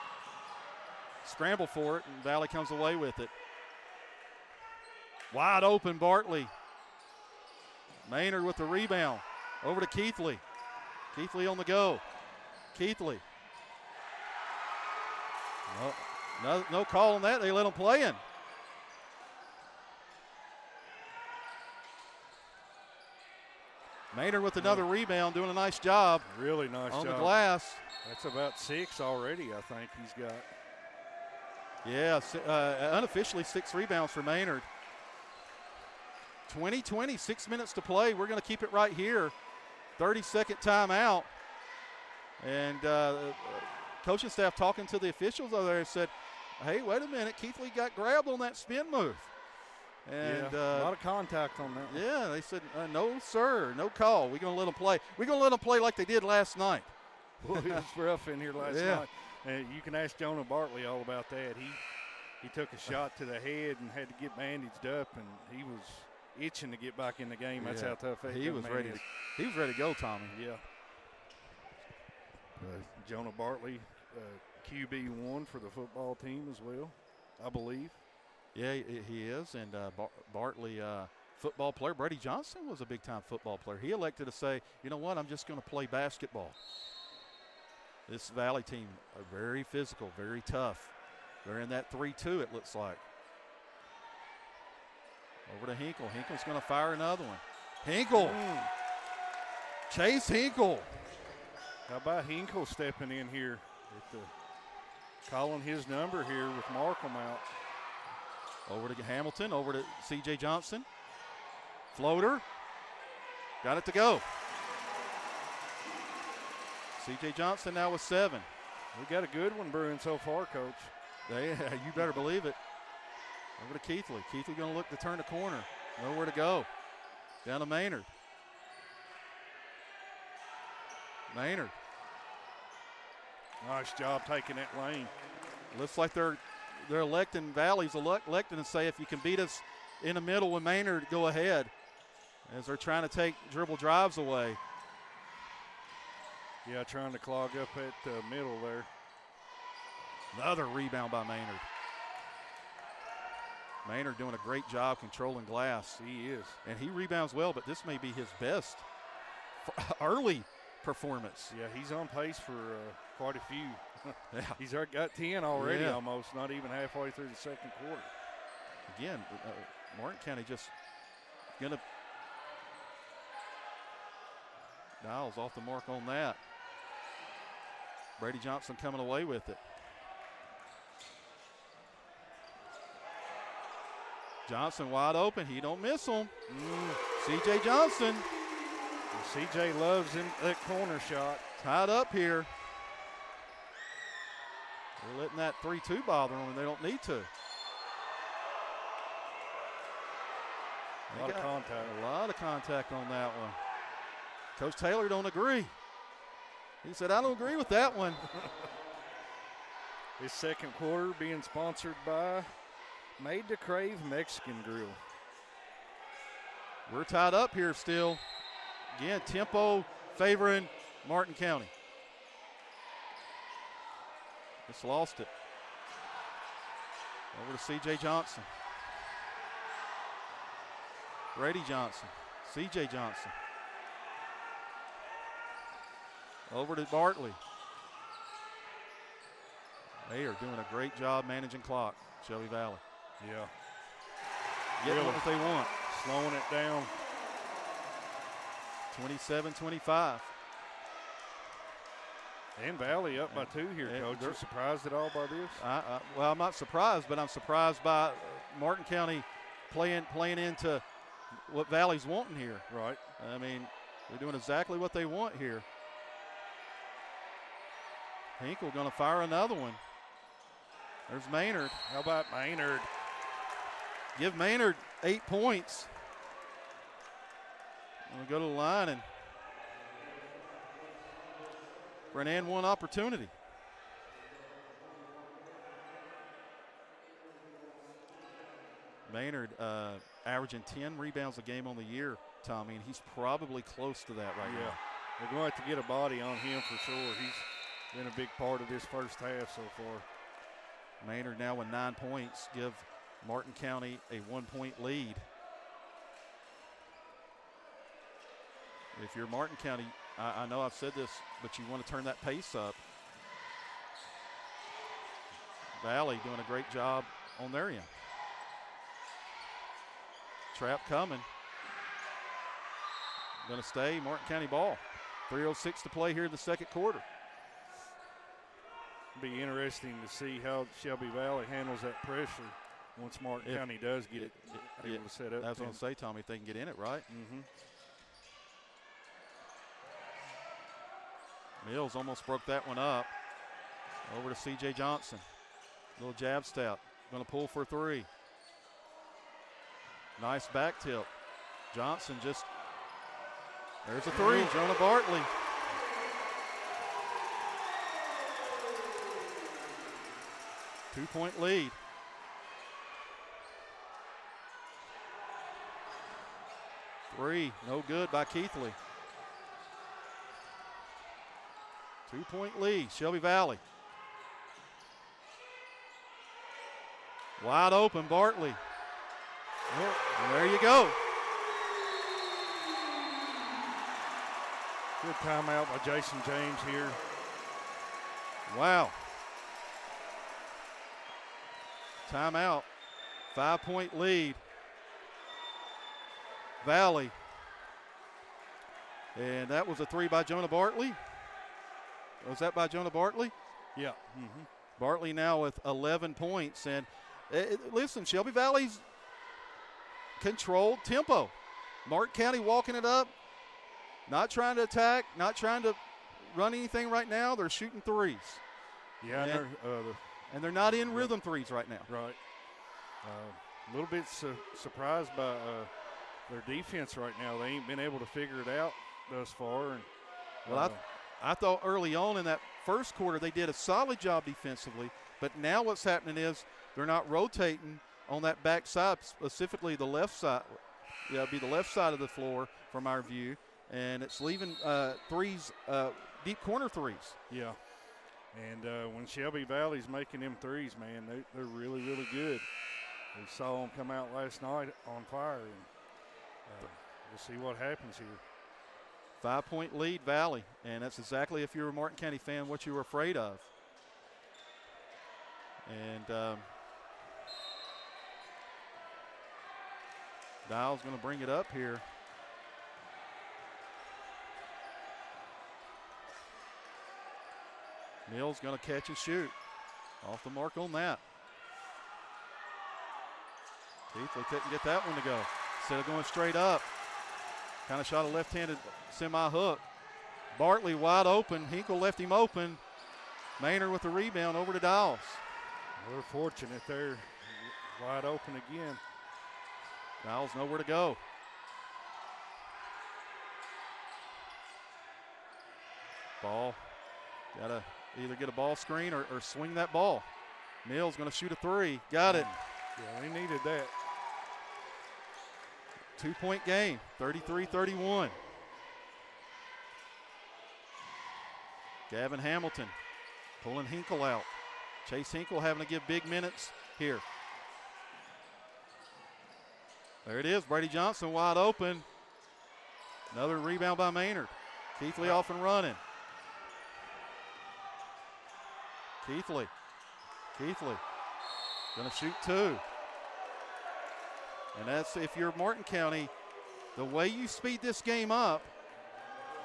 Scramble for it, and Valley comes away with it. Wide open, Bartley. Maynard with the rebound. Over to Keathley. Keathley on the go. Keathley. No call on that. They let him play in. Maynard with another rebound, doing a nice job. Really nice job. On the glass. That's about 6 already, I think he's got. Yeah, unofficially 6 rebounds for Maynard. 20-20, 6 minutes to play. We're going to keep it right here. 30-second timeout. And coaching staff talking to the officials over there said, hey, wait a minute, Keathley got grabbed on that spin move. And a lot of contact on that. Yeah, they said, no, sir, no call. We're going to let them play. We're going to let them play like they did last night. Well, it was rough in here last night. And you can ask Jonah Bartley all about that. He took a shot to the head and had to get bandaged up, and he was itching to get back in the game. That's how tough he was ready. He was ready to go, Tommy. Yeah. Jonah Bartley, QB1 for the football team as well, I believe. Yeah, he is, and Bartley, football player. Brady Johnson was a big-time football player. He elected to say, you know what, I'm just going to play basketball. This Valley team are very physical, very tough. They're in that 3-2, it looks like. Over to Hinkle. Hinkle's going to fire another one. Hinkle. Chase Hinkle. How about Hinkle stepping in here, calling his number here with Markham out. Over to Hamilton, over to C.J. Johnson. Floater. Got it to go. C.J. Johnson now with 7. We got a good one brewing so far, Coach. You better believe it. Over to Keathley. Keathley going to look to turn the corner. Nowhere to go. Down to Maynard. Maynard. Nice job taking that lane. Looks like they're electing, Valley's electing to say if you can beat us in the middle with Maynard, go ahead. As they're trying to take dribble drives away. Yeah, trying to clog up at the middle there. Another rebound by Maynard. Maynard doing a great job controlling glass. He is. And he rebounds well, but this may be his best early performance. Yeah, he's on pace for quite a few. Yeah. He's got 10 already almost, not even halfway through the second quarter. Again, Martin County just going to Niles off the mark on that. Brady Johnson coming away with it. Johnson wide open. He don't miss him. C.J. Johnson. C.J. loves that corner shot. Tied up here. They're letting that 3-2 bother them, and they don't need to. A lot of contact. A lot of contact on that one. Coach Taylor don't agree. He said, I don't agree with that one. This second quarter being sponsored by Made to Crave Mexican Grill. We're tied up here still. Again, tempo favoring Martin County. Just lost it. Over to C.J. Johnson. Brady Johnson. C.J. Johnson. Over to Bartley. They are doing a great job managing clock, Shelby Valley. Yeah. Getting what they want. Slowing it down. 27-25. And Valley up by 2 here, Coach. You're surprised at all by this? Well, I'm not surprised, but I'm surprised by Martin County playing into what Valley's wanting here. Right. I mean, they're doing exactly what they want here. Hinkle going to fire another one. There's Maynard. How about Maynard? Give Maynard 8 points. We'll go to the line and for an and one opportunity. Maynard averaging 10 rebounds a game on the year, Tommy, and he's probably close to that right now. We're going to have to get a body on him for sure. He's been a big part of this first half so far. Maynard now with 9 points, give Martin County a 1-point lead. If you're Martin County, I know I've said this, but you want to turn that pace up. Valley doing a great job on their end. Trap coming. Going to stay, Martin County ball. 3:06 to play here in the second quarter. Be interesting to see how Shelby Valley handles that pressure once Martin County does get it able to set up. I was going to say, Tommy, if they can get in it, right? Mm-hmm. Mills almost broke that one up. Over to C.J. Johnson. Little jab step. Going to pull for three. Nice back tip. Johnson just, there's a three. Jonah Bartley. Two-point lead. Three, no good by Keathley. 2-point lead, Shelby Valley. Wide open, Bartley. Well, there you go. Good timeout by Jason James here. Wow. Timeout. 5-point lead. Valley. And that was a three by Jonah Bartley. Was that by Jonah Bartley? Yeah. Mm-hmm. Bartley now with 11 points. And listen, Shelby Valley's controlled tempo. Martin County walking it up, not trying to attack, not trying to run anything right now. They're shooting threes. Yeah, and they're not in rhythm threes right now. Right. A little bit surprised by their defense right now. They ain't been able to figure it out thus far. And, well, I thought early on in that first quarter they did a solid job defensively, but now what's happening is they're not rotating on that back side, specifically the left side. Yeah, it'd be the left side of the floor from our view, and it's leaving threes, deep corner threes. Yeah. And when Shelby Valley's making them threes, man, they're really, really good. We saw them come out last night on fire, and we'll see what happens here. 5-point lead, Valley, and that's exactly, if you're a Martin County fan, what you were afraid of. And Dial's going to bring it up here. Mills going to catch and shoot. Off the mark on that. Keathley couldn't get that one to go. Instead of going straight up, kind of shot a left-handed semi-hook. Bartley wide open. Hinkle left him open. Maynard with the rebound over to Dials. We're fortunate they're wide open again. Dials nowhere to go. Ball. Got to either get a ball screen or swing that ball. Mills going to shoot a three. Got it. Yeah, they needed that. 2-point game, 33-31. Gavin Hamilton pulling Hinkle out. Chase Hinkle having to give big minutes here. There it is, Brady Johnson wide open. Another rebound by Maynard. Keathley off and running. Keathley gonna shoot two. And that's, if you're Martin County, the way you speed this game up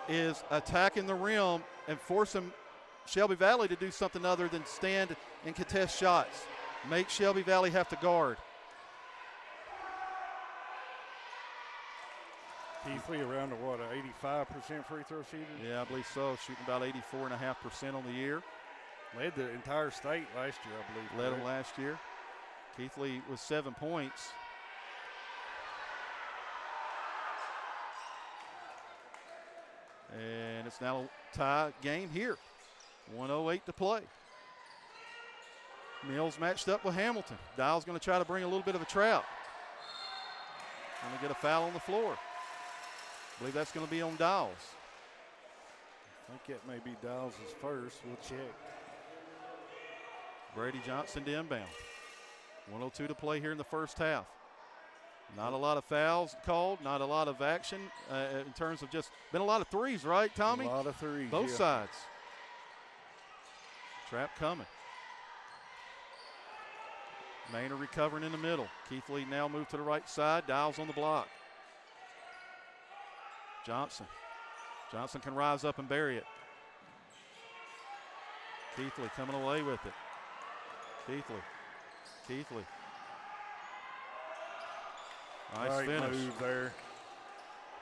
is attacking the rim and forcing Shelby Valley to do something other than stand and contest shots. Make Shelby Valley have to guard. Keathley around to what, an 85% free throw shooter? Yeah, I believe so. Shooting about 84.5% on the year. Led the entire state last year, I believe. Led them last year. Keathley with 7 points. And it's now a tie game here. 1:08 to play. Mills matched up with Hamilton. Dial's going to try to bring a little bit of a trap. Going to get a foul on the floor. I believe that's going to be on Dials. I think that may be Dials' first. We'll check. Brady Johnson to inbound. 1:02 to play here in the first half. Not a lot of fouls called, not a lot of action in terms of just been a lot of threes, right, Tommy? A lot of threes. Both yeah. sides. Trap coming. Maynard recovering in the middle. Keathley now moved to the right side. Dials on the block. Johnson. Johnson can rise up and bury it. Keathley coming away with it. Keathley. Nice Right finish. move there.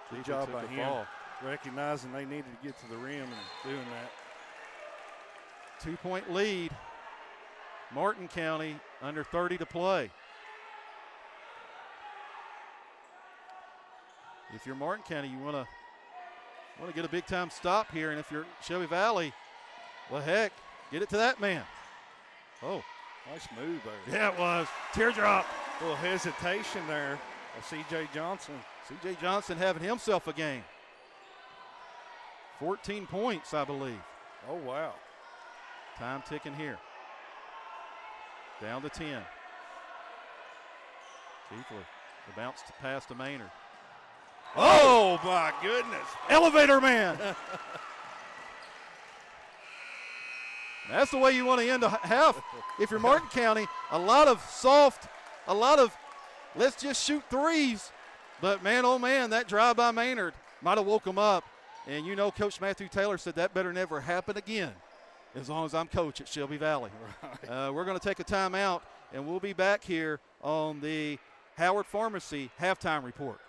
Good Keathley job took by the him. fall. Recognizing they needed to get to the rim and doing that. 2-point lead. Martin County under 30 to play. If you're Martin County, you want to get a big time stop here, and if you're Shelby Valley, well, heck, get it to that man. Oh, Nice move there. yeah, it was. Teardrop. A little hesitation there of C.J. Johnson. C.J. Johnson having himself a game. 14 points, I believe. Oh, wow. Time ticking here. Down to 10. Keathley, the bounce to pass to Maynard. Oh, my goodness. Elevator man. That's the way you want to end a half. If you're Martin County, a lot of let's just shoot threes. But man, oh man, that drive by Maynard might have woke them up. And you know, Coach Matthew Taylor said that better never happen again as long as I'm coach at Shelby Valley. Right. We're going to take a timeout, and we'll be back here on the Howard Pharmacy halftime report.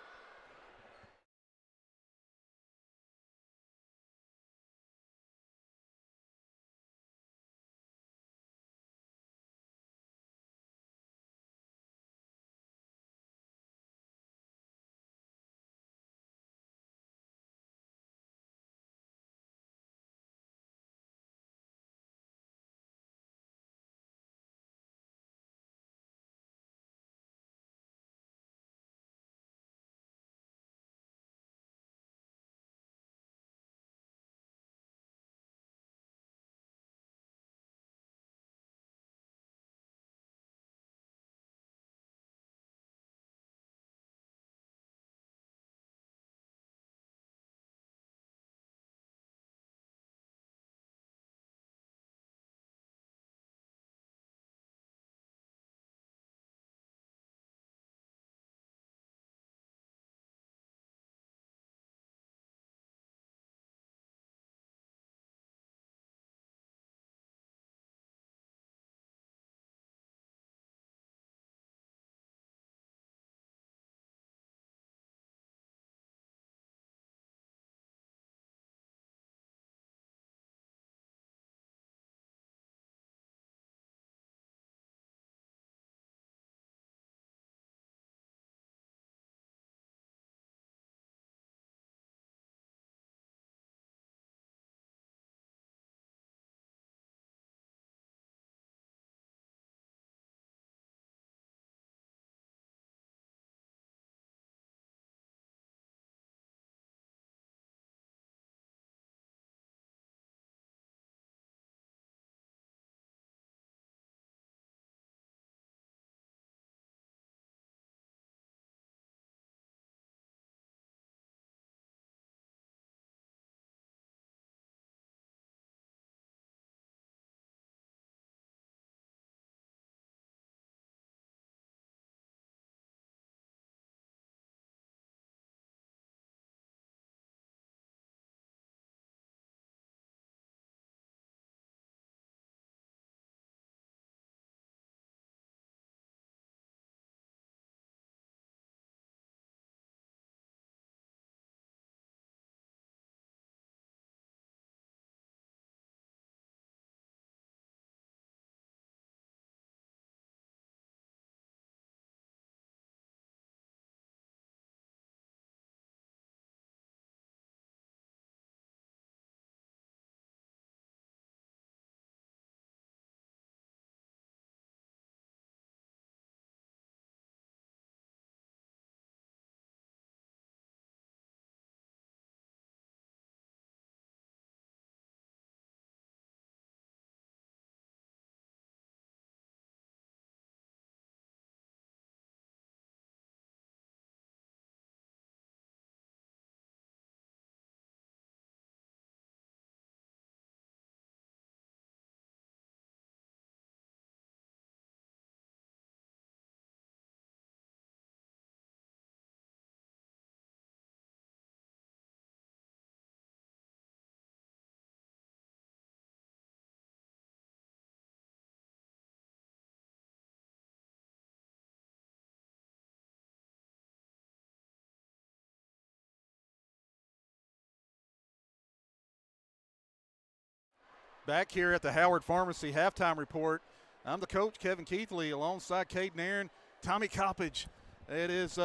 Back here at the Howard Pharmacy halftime report, I'm the coach, Kevin Keathley, alongside Cade, Nairn, Tommy Coppage. It is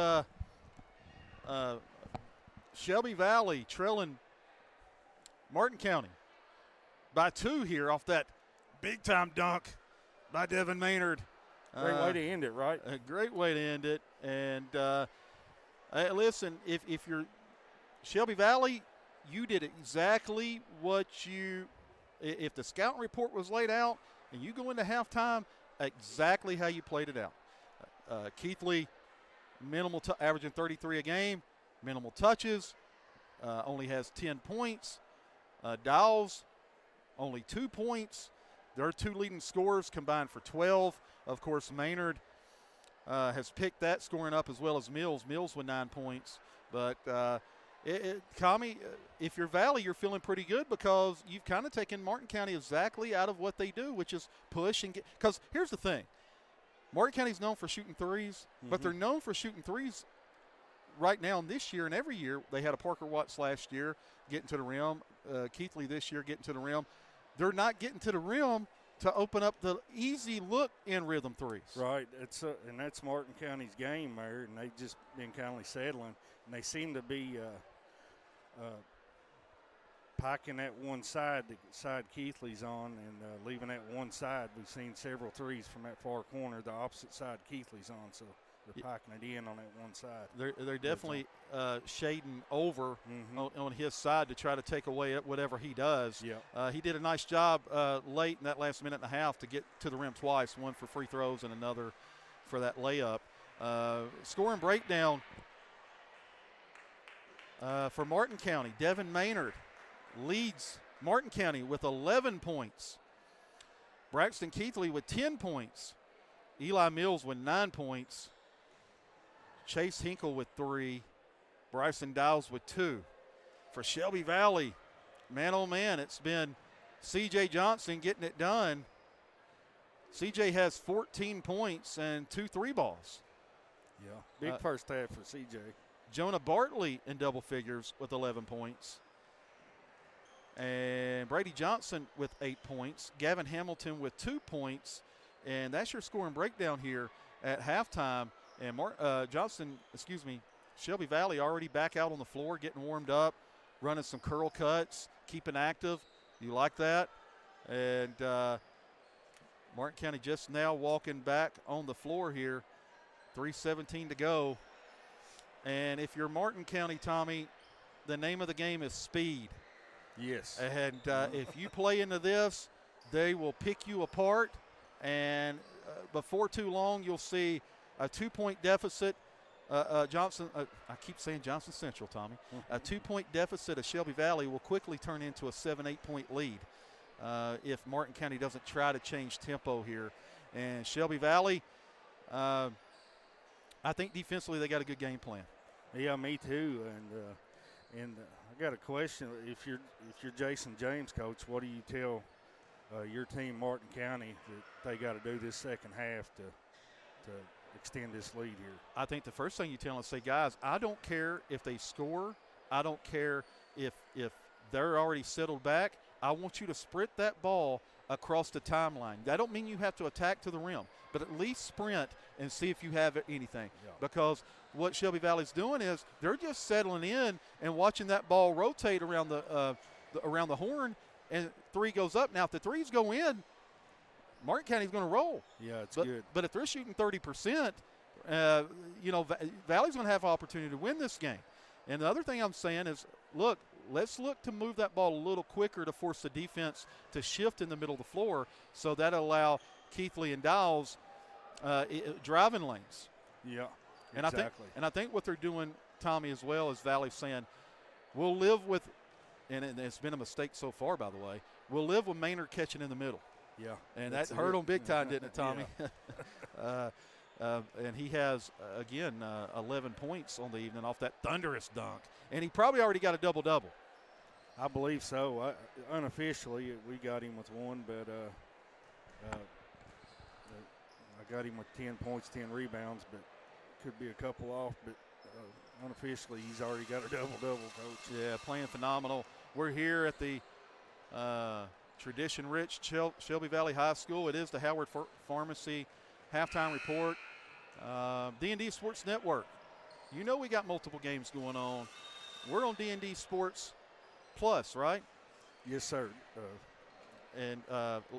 Shelby Valley trailing Martin County by 2 here off that big-time dunk by Devin Maynard. Great way to end it, right? A great way to end it. And listen, if you're Shelby Valley, you did exactly what if the scouting report was laid out and you go into halftime, exactly how you played it out. Keathley, averaging 33 a game, minimal touches, only has 10 points. Dowles, only 2 points. Their 2 leading scorers combined for 12. Of course, Maynard has picked that scoring up as well as Mills. Mills with 9 points. But Tommy, if you're Valley, you're feeling pretty good because you've kind of taken Martin County exactly out of what they do, which is push and get. Because here's the thing. Martin County's known for shooting threes, but they're known for shooting threes right now and this year and every year. They had a Parker Watts last year getting to the rim. Keathley this year getting to the rim. They're not getting to the rim to open up the easy look in rhythm threes. Right. And that's Martin County's game there, and they've just been kind of settling. And they seem to be piking that one side, the side Keathley's on, and leaving that one side. We've seen several threes from that far corner, the opposite side Keathley's on, so they're piking it in on that one side. They're definitely shading over on his side to try to take away whatever he does. Yeah. He did a nice job late in that last minute and a half to get to the rim twice, one for free throws and another for that layup. Scoring breakdown for Martin County. Devin Maynard leads Martin County with 11 points. Braxton Keathley with 10 points. Eli Mills with 9 points. Chase Hinkle with 3. Bryson Dowles with 2. For Shelby Valley, man, oh man, it's been C.J. Johnson getting it done. C.J. has 14 points and 2 3 balls. Yeah, big first half for C.J. Jonah Bartley in double figures with 11 points. And Brady Johnson with 8 points. Gavin Hamilton with 2 points. And that's your scoring breakdown here at halftime. And Shelby Valley already back out on the floor, getting warmed up, running some curl cuts, keeping active. You like that? And Martin County just now walking back on the floor here. 3:17 to go. And if you're Martin County, Tommy, the name of the game is speed. Yes. And if you play into this, they will pick you apart. And before too long, you'll see a 2-point deficit. I keep saying Johnson Central, Tommy. A 2-point deficit of Shelby Valley will quickly turn into a 7-8 point lead if Martin County doesn't try to change tempo here. And Shelby Valley, I think defensively they got a good game plan. Yeah, me too. And I got a question. If you're Jason James, coach, what do you tell your team, Martin County, that they got to do this second half to extend this lead here? I think the first thing you tell them is say, guys, I don't care if they score. I don't care if they're already settled back. I want you to sprint that ball across the timeline. That don't mean you have to attack to the rim, but at least sprint and see if you have anything. Yeah. Because what Shelby Valley's doing is they're just settling in and watching that ball rotate around the horn, and 3 goes up. Now, if the 3s go in, Martin County's going to roll. Yeah, it's good. But if they're shooting 30%, Valley's going to have an opportunity to win this game. And the other thing I'm saying is, let's look to move that ball a little quicker to force the defense to shift in the middle of the floor, so that'll allow Keathley and Dowles driving lanes. Yeah, and exactly. I think what they're doing, Tommy, as well, is Valley saying, we'll live with, and it's been a mistake so far, by the way, we'll live with Maynard catching in the middle. Yeah. And that hurt on big time, didn't it, Tommy? Yeah. And he has, 11 points on the evening off that thunderous dunk. And he probably already got a double-double. I believe so. Unofficially, we got him with 1, but I got him with 10 points, 10 rebounds, but could be a couple off. But unofficially, he's already got a double-double, Coach. Yeah, playing phenomenal. We're here at the tradition-rich Shelby Valley High School. It is the Howard Pharmacy halftime report. D&D Sports Network. You know we got multiple games going on. We're on D&D Sports Plus, right? Yes, sir. And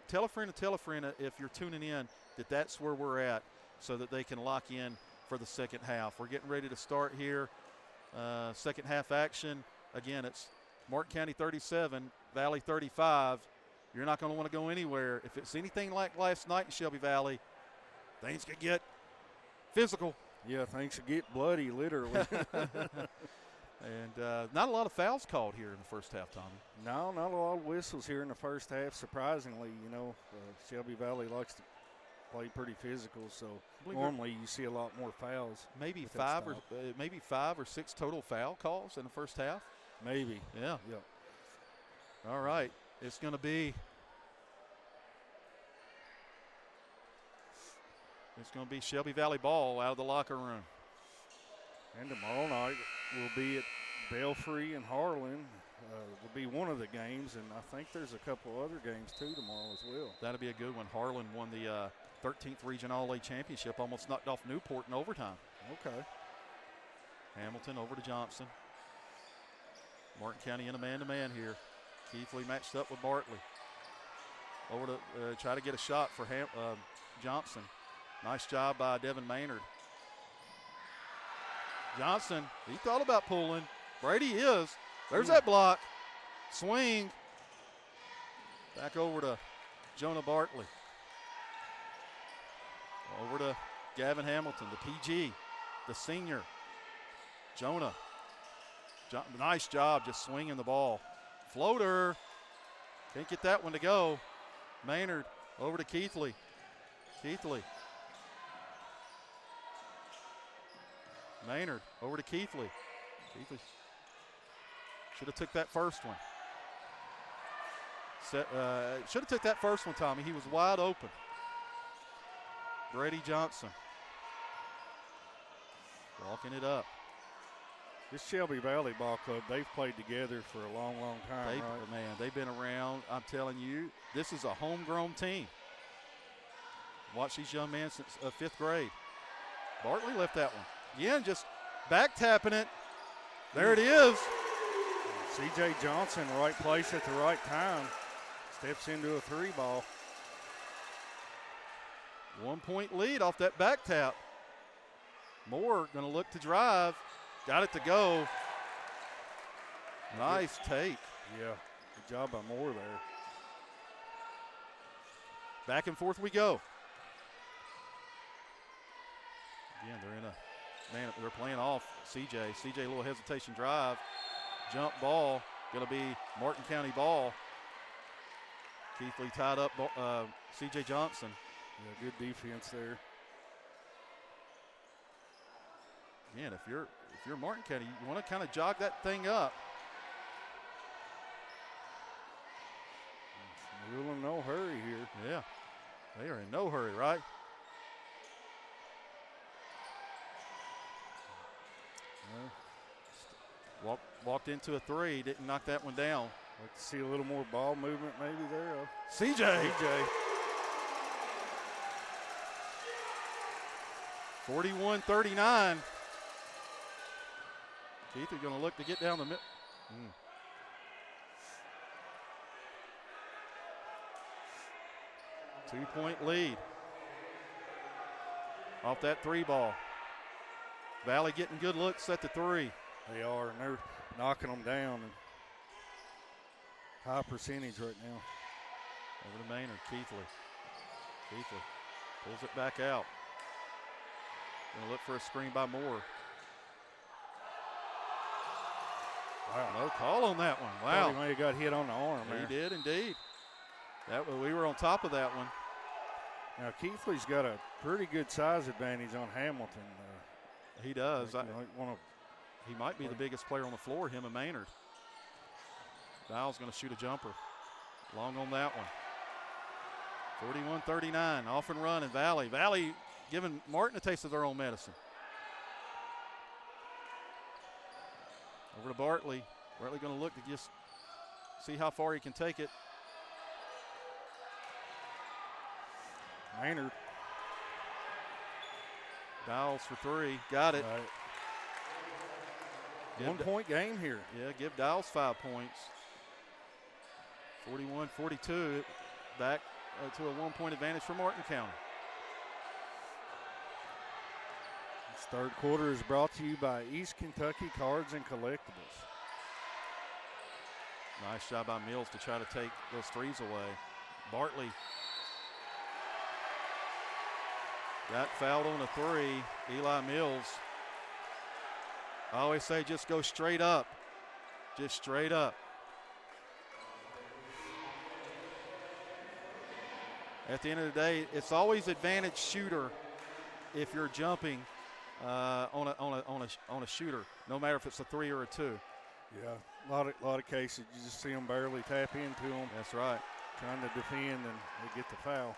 tell a friend if you're tuning in that that's where we're at so that they can lock in for the second half. We're getting ready to start here. Second half action. Again, it's Martin County 37, Valley 35. You're not going to want to go anywhere. If it's anything like last night in Shelby Valley, things could get physical. Yeah, things could get bloody, literally. And not a lot of fouls called here in the first half, Tommy. No, not a lot of whistles here in the first half, surprisingly. You know, Shelby Valley likes to play pretty physical, so normally you see a lot more fouls. Maybe five or six total foul calls in the first half. Maybe. Yeah. Yep. All right. It's going to be Shelby Valley ball out of the locker room. And tomorrow night will be at Belfry and Harlan. Will be one of the games, and I think there's a couple other games too tomorrow as well. That'll be a good one. Harlan won the 13th Region All-A Championship, almost knocked off Newport in overtime. Okay. Hamilton over to Johnson. Martin County in a man-to-man here. Keathley matched up with Bartley. Over to try to get a shot for Johnson. Nice job by Devin Maynard. Johnson, he thought about pulling. Brady is. There's that block. Swing. Back over to Jonah Bartley. Over to Gavin Hamilton, the PG, the senior. Jonah. Nice job just swinging the ball. Floater. Can't get that one to go. Maynard over to Keathley. Keathley. Maynard over to Keathley. Keathley should have took that first one. Should have took that first one, Tommy. He was wide open. Brady Johnson. Walking it up. This Shelby Valley Ball Club, they've played together for a long, long time, right? Man, they've been around. I'm telling you, this is a homegrown team. Watch these young men since 5th grade. Bartley left that one. Again, just back tapping it. There it is. C.J. Johnson, right place at the right time. Steps into a 3-ball. 1 point lead off that back tap. Moore going to look to drive. Got it to go. Nice take. Yeah, good job by Moore there. Back and forth we go. Again, they're playing off CJ. CJ, a little hesitation drive. Jump ball, going to be Martin County ball. Keathley tied up CJ Johnson. Yeah, good defense there. Again, if you're Martin County, you want to kind of jog that thing up. Real in no hurry here. Yeah, they are in no hurry, right? Walked into a 3, didn't knock that one down. Like to see a little more ball movement maybe there. CJ. 41-39. Keith is going to look to get down the middle. 2-point lead off that 3-ball. Valley getting good looks at the 3. They are, and they're knocking them down. And high percentage right now. Over to Maynard, Keathley. Keathley pulls it back out. Going to look for a screen by Moore. Wow, no call on that one. Wow. He may have got hit on the arm there. He did indeed. We were on top of that one. Now, Keathley's got a pretty good size advantage on Hamilton. He does. He might be the biggest player on the floor, him and Maynard. Dial's going to shoot a jumper. Long on that one. 41-39, off and run in Valley. Valley giving Martin a taste of their own medicine. Over to Bartley. Bartley going to look to just see how far he can take it. Maynard. Dowles for three. Got it. Right. Give 1 point game here. Yeah, give Dowles 5 points. 41-42. Back to a 1 point advantage for Martin County. This third quarter is brought to you by East Kentucky Cards and Collectibles. Nice job by Mills to try to take those threes away. Bartley got fouled on a three. Eli Mills. I always say just go straight up. Just straight up. At the end of the day, it's always advantage shooter if you're jumping on a shooter, no matter if it's a three or a two. Yeah, a lot of cases you just see them barely tap into them. That's right. Trying to defend and they get the foul.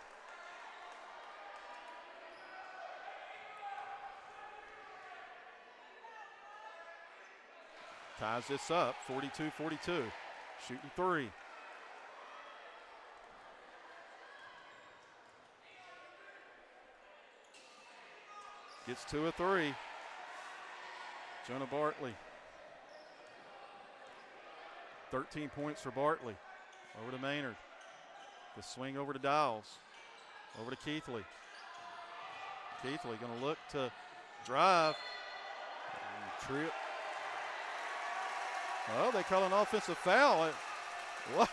Ties this up, 42-42. Shooting three. Gets to a three. Jonah Bartley. 13 points for Bartley. Over to Maynard. The swing over to Dowles. Over to Keathley. Keathley going to look to drive. Trip. Oh, they call an offensive foul. What?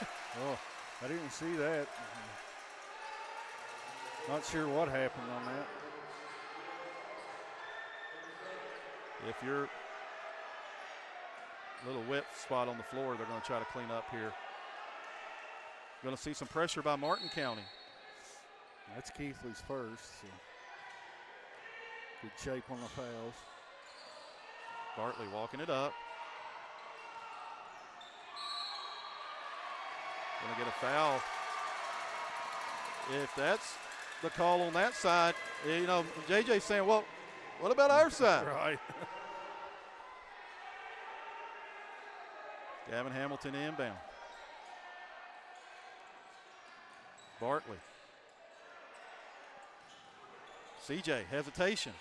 Oh, I didn't see that. Not sure what happened on that. If you're a little wet spot on the floor, they're going to try to clean up here. Going to see some pressure by Martin County. That's Keathley's first. So. Good shape on the fouls. Bartley walking it up. Going to get a foul. If that's the call on that side, you know, JJ's saying, well, what about our side? Right. Gavin Hamilton inbound. Bartley. CJ, hesitation.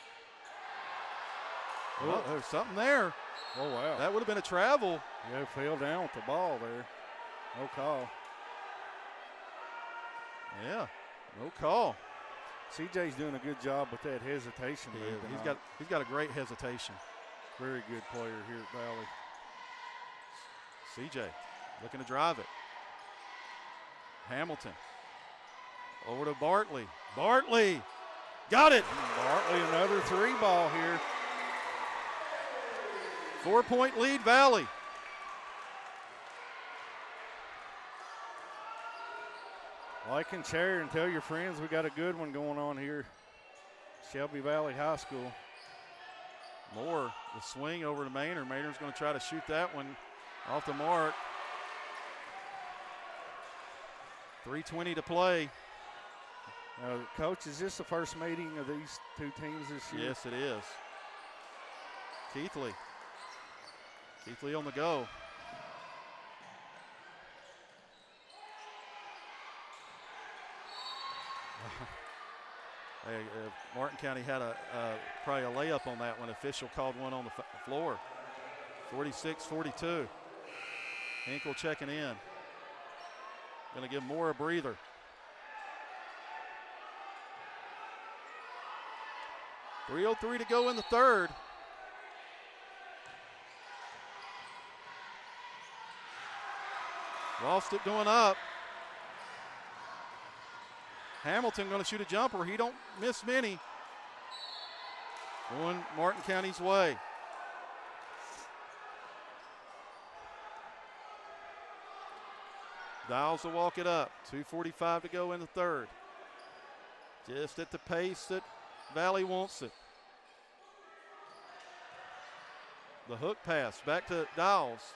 Oh, there's something there. Oh, wow. That would have been a travel. Yeah, fell down with the ball there. No call. Yeah, no call. CJ's doing a good job with that hesitation. Yeah, he's got a great hesitation. Very good player here at Valley. CJ looking to drive it. Hamilton over to Bartley. Bartley got it. Bartley, another three ball here. 4 point lead, Valley. Like and share and tell your friends we got a good one going on here. Shelby Valley High School. Moore, the swing over to Maynard. Maynard's going to try to shoot that one off the mark. 3:20 to play. Coach, is this the first meeting of these two teams this year? Yes, it is. Keathley. Keathley on the go. Hey, Martin County had probably a layup on that one. Official called one on the floor. 46-42. Hinkle checking in. Going to give Moore a breather. .303 to go in the third. Lost it going up. Hamilton going to shoot a jumper. He don't miss many. Going Martin County's way. Dowles will walk it up. 2:45 to go in the third. Just at the pace that Valley wants it. The hook pass back to Dowles.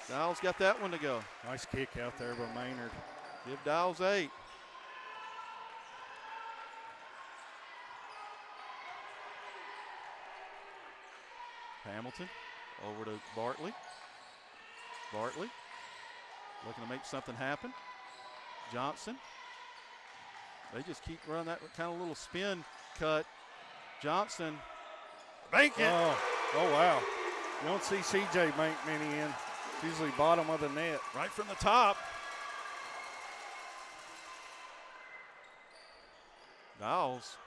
Dowles got that one to go. Nice kick out there by Maynard. Give Dowles 8. Hamilton over to Bartley. Bartley looking to make something happen. Johnson They just keep running that kind of little spin cut. Johnson, bank it. Oh, wow. You don't see CJ bank many in. It's usually bottom of the net. Right from the top. Niles.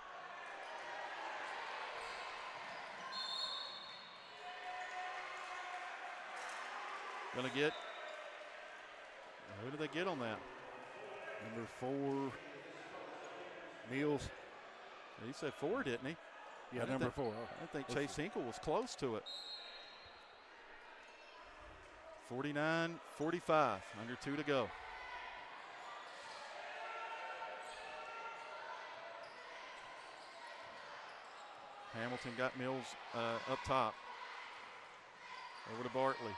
Gonna get, who do they get on that? Number 4, Mills. He said 4, didn't he? Yeah, number 4. I think Chase Hinkle was close to it. 49-45, under 2 to go. Hamilton got Mills up top. Over to Bartley.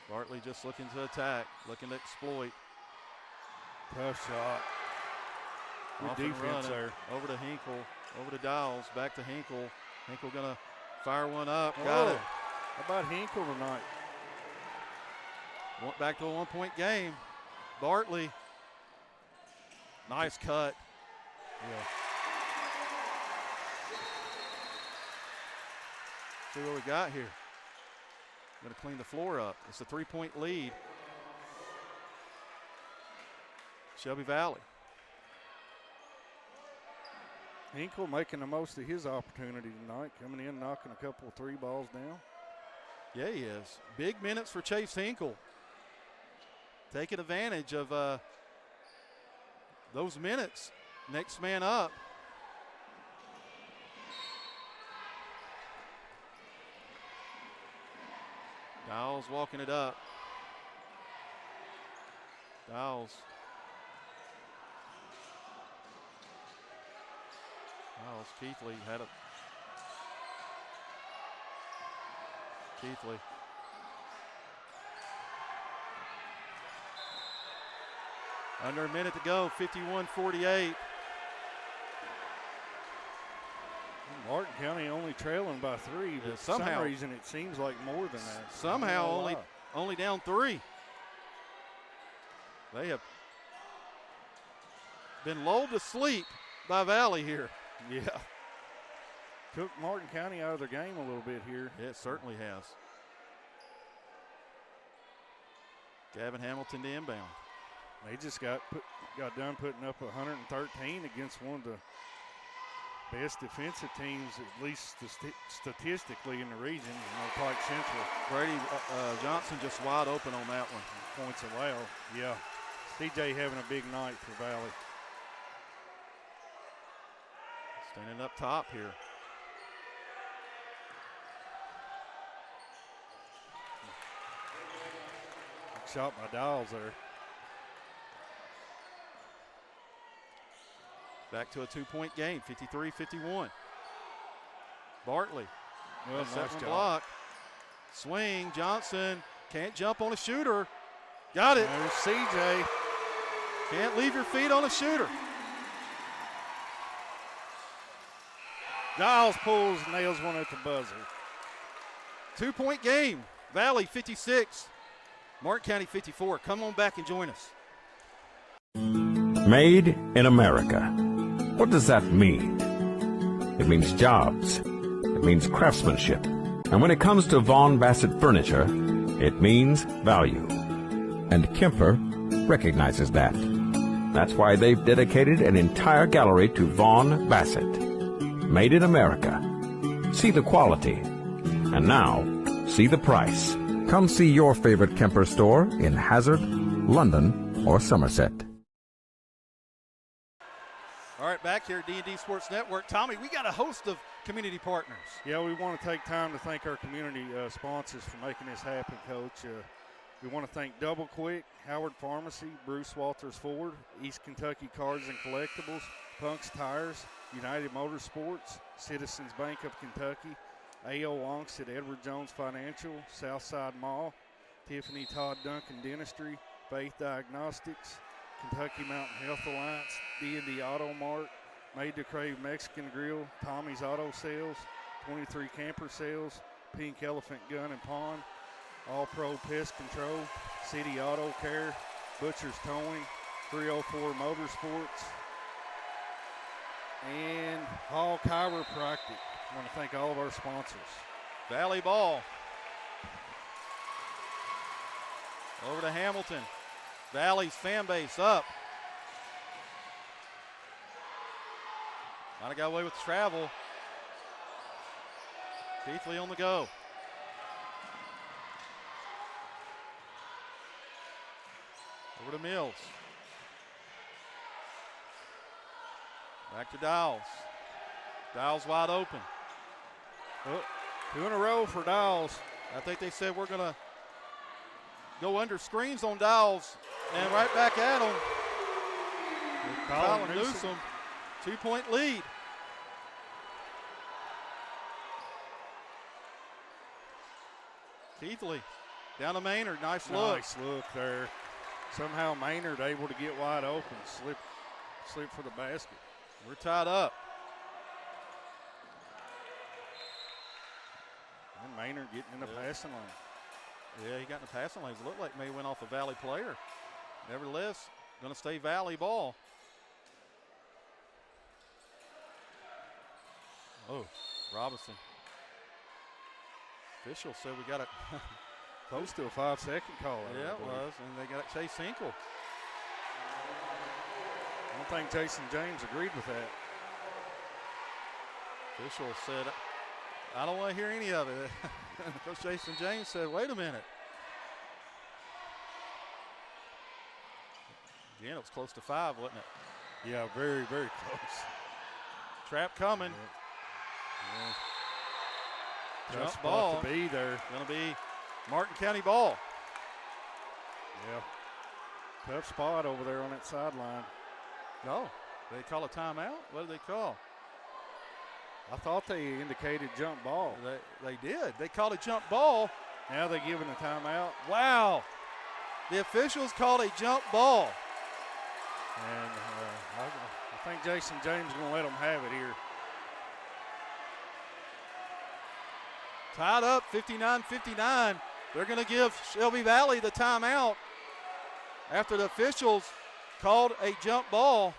Bartley just looking to attack, looking to exploit. Tough shot. Good defense there. Over to Hinkle, over to Dials, back to Hinkle. Hinkle gonna fire one up. Got it. How about Hinkle tonight? Went back to a 1-point game. Bartley. Nice cut. Yeah. See what we got here. Going to clean the floor up. It's a 3-point lead. Shelby Valley. Hinkle making the most of his opportunity tonight, coming in, knocking a couple 3 balls down. Yeah, he is. Big minutes for Chase Hinkle. Taking advantage of those minutes. Next man up. Dials walking it up. Dials. Keathley had it. Keathley. Under a minute to go, 51-48. Martin County only trailing by 3, but for some reason it seems like more than that. Somehow only down 3. They have been lulled to sleep by Valley here. Yeah. Took Martin County out of their game a little bit here. It certainly has. Gavin Hamilton to inbound. They just got done putting up 113 against one of the best defensive teams, at least statistically in the region, Pike Central. Brady Johnson just wide open on that one. Points allowed, yeah. DJ having a big night for Valley. Standing up top here. Shot by Dials there. Back to a 2-point game, 53-51. Bartley. Well, nice block. Swing, Johnson can't jump on a shooter. Got it. There's CJ. Can't leave your feet on a shooter. Dials pulls, nails one at the buzzer. 2-point game. Valley 56, Martin County 54. Come on back and join us. Made in America. What does that mean? It means jobs. It means craftsmanship. And when it comes to Vaughan Bassett furniture, it means value. And Kemper recognizes that. That's why they've dedicated an entire gallery to Vaughan Bassett. Made in America. See the quality. And now, see the price. Come see your favorite Kemper store in Hazard, London, or Somerset. All right, back here at D&D Sports Network. Tommy, we got a host of community partners. Yeah, we want to take time to thank our community sponsors for making this happen, Coach. We want to thank Double Quick, Howard Pharmacy, Bruce Walters Ford, East Kentucky Cards and Collectibles, Punk's Tires, United Motorsports, Citizens Bank of Kentucky, A.O. Longstead, Edward Jones Financial, Southside Mall, Tiffany Todd Duncan Dentistry, Faith Diagnostics, Kentucky Mountain Health Alliance, D&D Auto Mart, Made to Crave Mexican Grill, Tommy's Auto Sales, 23 Camper Sales, Pink Elephant Gun and Pawn, All Pro Pest Control, City Auto Care, Butcher's Towing, 304 Motorsports, and Hall Chiropractic. I want to thank all of our sponsors. Valley ball. Over to Hamilton. Valley's fan base up. Might have got away with the travel. Keathley on the go. Over to Mills. Back to Dowles. Dowles wide open. Oh, 2 in a row for Dowles. I think they said we're going to go under screens on Dowles and right back at him. Colin Newsom, 2-point lead. Keathley down to Maynard. Nice look. Nice look there. Somehow Maynard able to get wide open, slip for the basket. We're tied up. And Maynard getting in the passing lane. Yeah, he got in the passing lanes. It looked like May went off a Valley player. Nevertheless, going to stay Valley ball. Oh, Robinson. Official said we got it. Close to a 5-second call. Yeah, it was, and they got Chase Hinkle. I don't think Jason James agreed with that. Official said, I don't want to hear any of it. Coach Jason James said, wait a minute. Again, it was close to 5, wasn't it? Yeah, very, very close. Trap coming. Yeah. Jump Tough ball. spot to be there. Going to be Martin County ball. Yeah. Tough spot over there on that sideline. No. They call a timeout? What did they call? I thought they indicated jump ball. They did. They called a jump ball. Now they're giving a timeout. Wow. The officials called a jump ball. And I think Jason James is going to let them have it here. Tied up, 59-59. They're going to give Shelby Valley the timeout after the officials called a jump ball.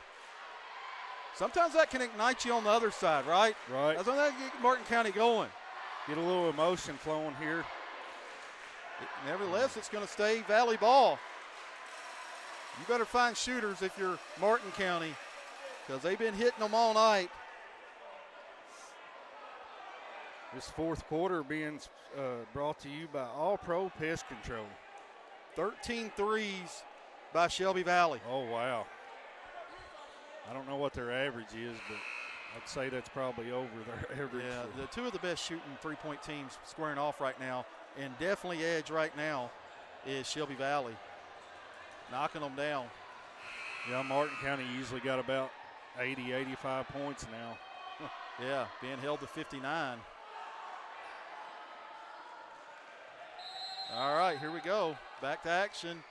Sometimes that can ignite you on the other side, right? Right. That's when that get Martin County going. Get a little emotion flowing here. Nevertheless, it's going to stay Valley ball. You better find shooters if you're Martin County, because they've been hitting them all night. This fourth quarter being brought to you by All Pro Pest Control. 13 threes by Shelby Valley. Oh, wow. I don't know what their average is, but I'd say that's probably over their average. Yeah, the two of the best shooting three-point teams squaring off right now, and definitely edge right now is Shelby Valley. Knocking them down. Yeah, Martin County usually got about 80, 85 points now. Yeah, being held to 59. All right, here we go. Back to action.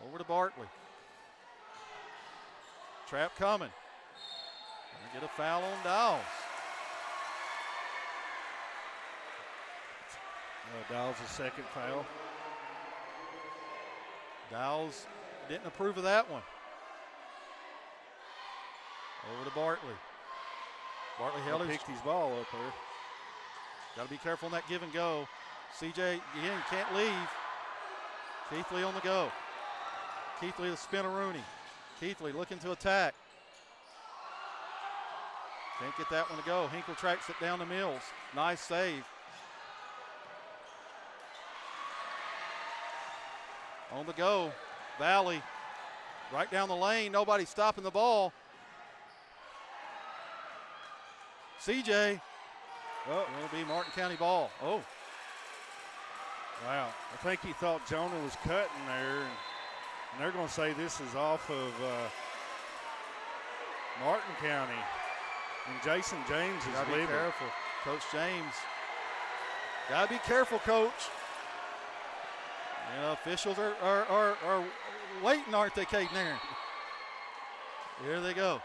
Over to Bartley. Trap coming. Gonna get a foul on Dowles. Dowles' second foul. Dowles didn't approve of that one. Over to Bartley. Bartley held his. Picked his ball up there. Got to be careful on that give and go. CJ, again, can't leave. Keathley on the go. Keathley to Spinneroonie. Keathley looking to attack. Can't get that one to go. Hinkle tracks it down to Mills. Nice save. On the go, Valley right down the lane. Nobody stopping the ball. CJ. Oh, it'll be Martin County ball. Oh. Wow. I think he thought Jonah was cutting there. And they're going to say this is off of Martin County. And Jason James is gotta leaving. Be careful. Coach James. Got to be careful, Coach. You know, officials are waiting, aren't they, Cade Nairn? Here they go.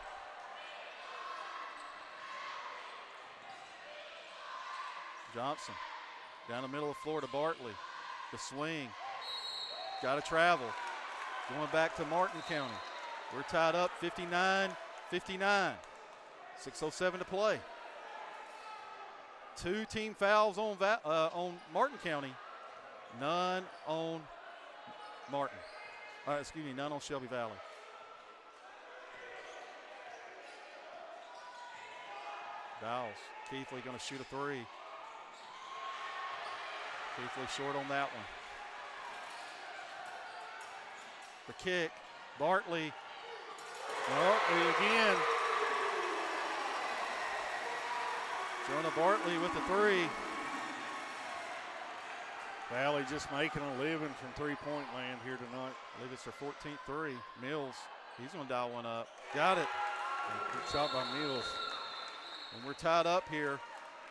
Johnson down the middle of the floor to Bartley. The swing. Got to travel. Going back to Martin County. We're tied up 59-59. 59. 6:07 to play. 2 team fouls on Martin County. None on Martin. None on Shelby Valley. Dowles. Keathley going to shoot a 3. Keathley short on that one. The kick. Bartley. Bartley again. Jonah Bartley with the 3. Valley just making a living from three-point land here tonight. I believe it's their 14th 3. Mills, he's going to dial one up. Got it. Good shot by Mills. And we're tied up here.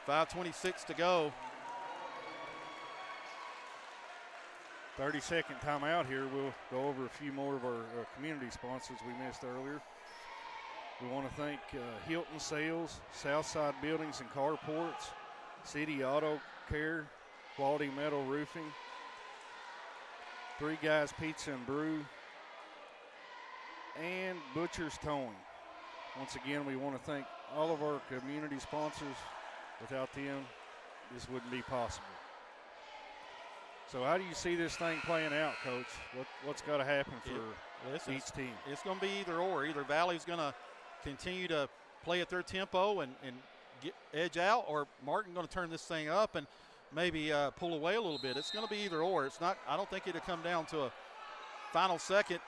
5:26 to go. 30-second timeout here. We'll go over a few more of our community sponsors we missed earlier. We want to thank Hilton Sales, Southside Buildings and Carports, City Auto Care, Quality Metal Roofing, Three Guys Pizza and Brew, and Butcher's Towing. Once again, we want to thank all of our community sponsors. Without them, this wouldn't be possible. So how do you see this thing playing out, Coach? What's got to happen for each team? It's going to be either or. Either Valley's going to continue to play at their tempo and get edge out, or Martin going to turn this thing up and maybe pull away a little bit. It's going to be either or. It's not. I don't think it'll come down to a final second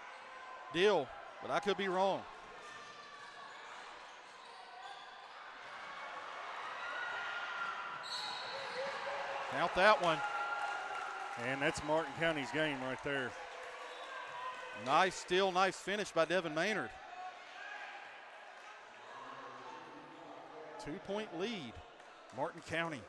deal, but I could be wrong. Count that one. And that's Martin County's game right there. Nice steal, nice finish by Devin Maynard. 2-point lead, Martin County.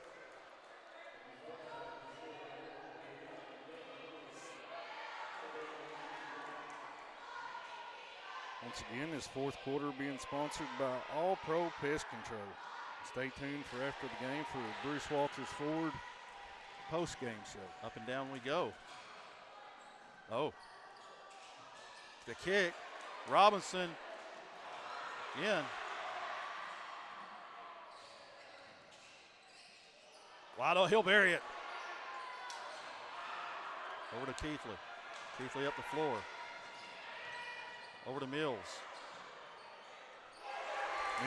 Once again, this fourth quarter being sponsored by All Pro Pest Control. Stay tuned for after the game for Bruce Walters Ford post-game show. Up and down we go. Oh. The kick. Robinson. Again. Lotto, he'll bury it. Over to Keathley. Keathley up the floor. Over to Mills.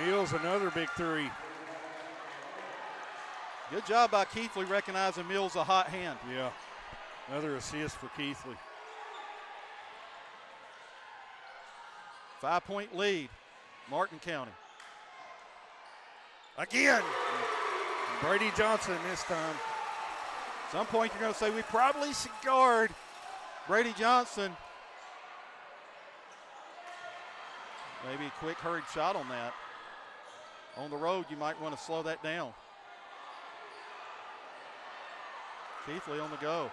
Mills, another big 3. Good job by Keathley recognizing Mills a hot hand. Yeah, another assist for Keathley. 5-point lead, Martin County. Again. Brady Johnson this time. At some point you're going to say we probably should guard Brady Johnson. Maybe a quick hurried shot on that. On the road you might want to slow that down. Keathley on the go.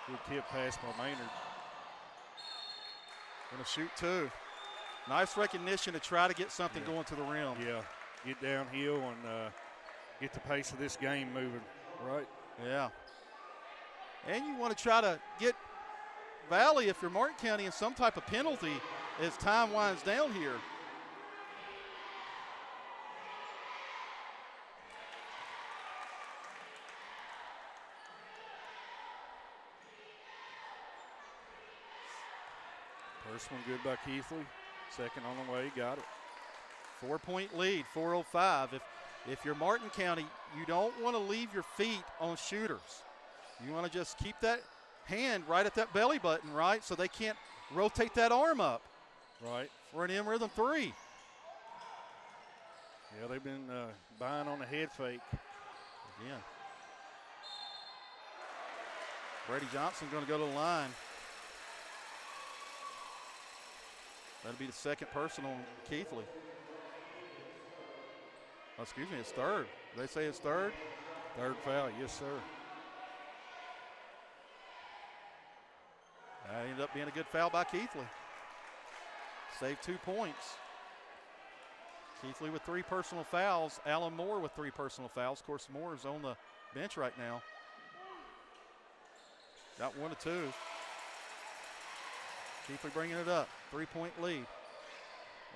Good tip pass by Maynard. Going to shoot 2. Nice recognition to try to get something going to the rim. Yeah, get downhill and get the pace of this game moving, right? Yeah. And you want to try to get Valley, if you're Martin County, in some type of penalty as time winds down here. First one good by Keathley. Second on the way, got it. 4-point lead, 4:05. If you're Martin County, you don't want to leave your feet on shooters. You want to just keep that hand right at that belly button, right, so they can't rotate that arm up. Right. For an in-rhythm 3. Yeah, they've been buying on a head fake. Again. Brady Johnson going to go to the line. That'll be the second person on Keathley. Oh, excuse me, it's third. Did they say it's third? Third foul, yes, sir. That ended up being a good foul by Keathley. Saved 2 points. Keathley with 3 personal fouls. Alan Moore with 3 personal fouls. Of course, Moore is on the bench right now. Got 1 of 2. Keathley bringing it up. 3-point lead.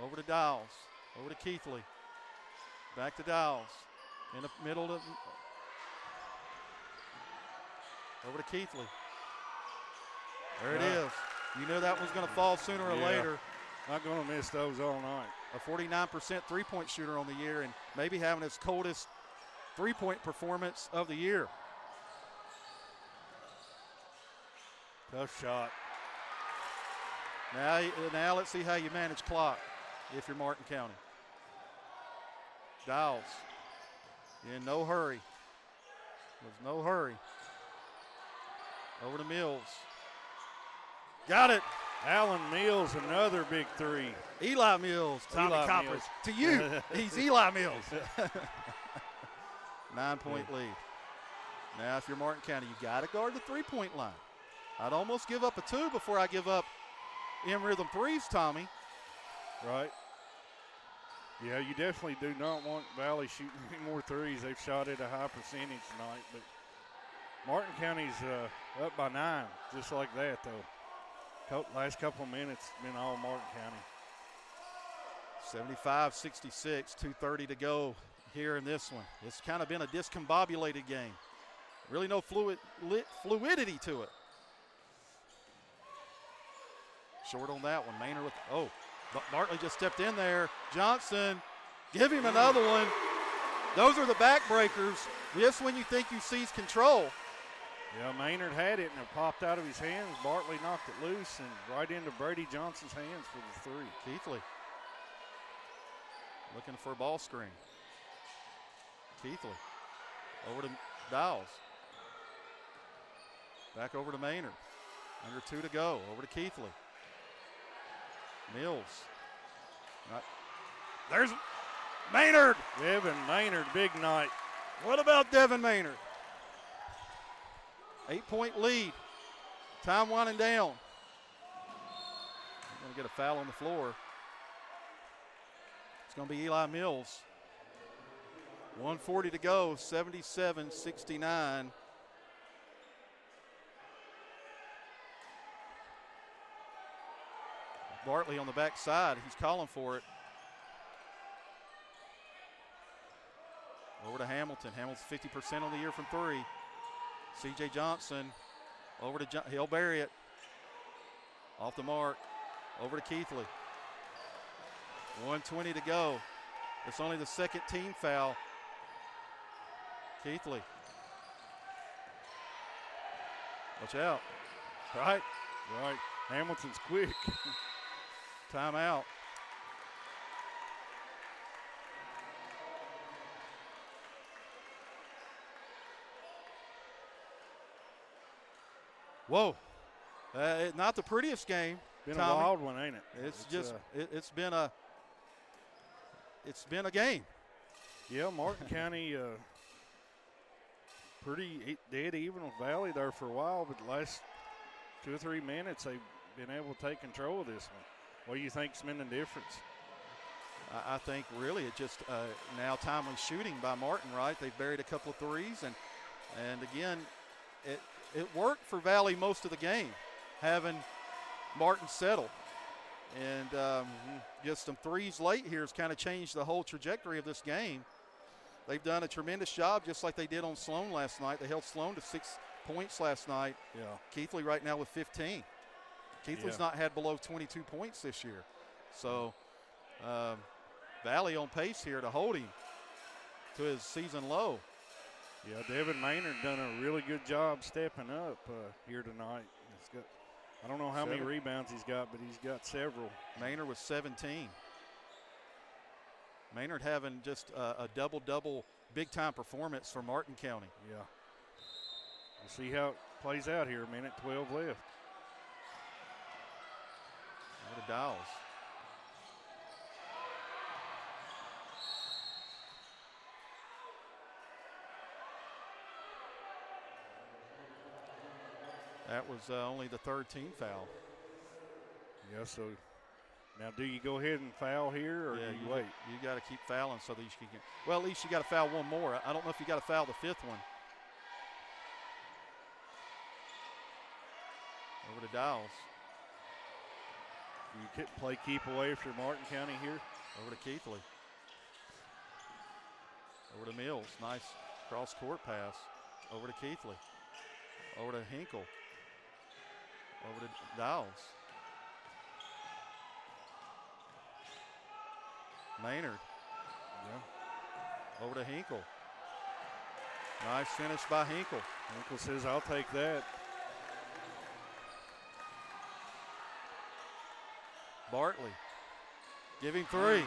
Over to Dowles. Over to Keathley. Back to Dowles. In the middle of. Over to Keathley. There it is. You knew that was going to fall sooner or later. Not going to miss those all night. A 49% three-point shooter on the year and maybe having his coldest three-point performance of the year. Tough shot. Now let's see how you manage clock if you're Martin County. Dowles in no hurry. There's no hurry. Over to Mills. Got it. Allen Mills, another big three. Eli Mills, Tommy Coppage. To you, he's Eli Mills. 9-point lead. Now, if you're Martin County, you got to guard the three-point line. I'd almost give up a 2 before I give up in-rhythm threes, Tommy. Right. Yeah, you definitely do not want Valley shooting any more threes. They've shot at a high percentage tonight, but Martin County's up by 9, just like that, though. Last couple of minutes been all Martin County. 75-66, 2:30 to go here in this one. It's kind of been a discombobulated game. Really no fluidity to it. Short on that one. Maynard with, but Bartley just stepped in there. Johnson, give him another one. Those are the backbreakers. Just when you think you seize control. Yeah, Maynard had it and it popped out of his hands. Bartley knocked it loose and right into Brady Johnson's hands for the three. Keathley looking for a ball screen. Keathley over to Dowles. Back over to Maynard. Under 2 to go. Over to Keathley. Mills. There's Maynard. Devin Maynard, big night. What about Devin Maynard? 8-point lead. Time winding down. Going to get a foul on the floor. It's going to be Eli Mills. 1:40 to go, 77-69. Bartley on the backside. He's calling for it. Over to Hamilton. Hamilton's 50% on the year from 3. C.J. Johnson over to he'll bury it. Off the mark. Over to Keathley. 1:20 to go. It's only the second team foul. Keathley. Watch out. Right. Hamilton's quick. Timeout. Whoa. Not the prettiest game. Been Tommy. a wild one, ain't it? It's been a game. Yeah, Martin County pretty dead even with Valley there for a while, but the last 2 or 3 minutes they've been able to take control of this one. What do you think's been the difference? I think really it just now timely shooting by Martin, right? They've buried a couple of threes, and again, it worked for Valley most of the game, having Martin settle. And just some threes late here has kind of changed the whole trajectory of this game. They've done a tremendous job, just like they did on Sloan last night. They held Sloan to 6 points last night. Yeah. Keathley right now with 15. Keathley's not had below 22 points this year. So Valley on pace here to hold him to his season low. Yeah, Devin Maynard done a really good job stepping up here tonight. He's got, I don't know how many rebounds he's got, but he's got several. Maynard with 17. Maynard having just a double-double big-time performance for Martin County. Yeah. We'll see how it plays out here. 1:12 left. What a Dowles. That was only the 3rd team foul. Yeah, so now do you go ahead and foul here or do you wait? You got to keep fouling so that you can get, well, at least you got to foul one more. I don't know if you got to foul the 5th one. Over to Dowles. You play keep away if you're Martin County here. Over to Keathley. Over to Mills. Nice cross-court pass. Over to Keathley. Over to Hinkle. Over to Dowles. Maynard. Yeah. Over to Hinkle. Nice finish by Hinkle. Hinkle says, I'll take that. Bartley. Giving three.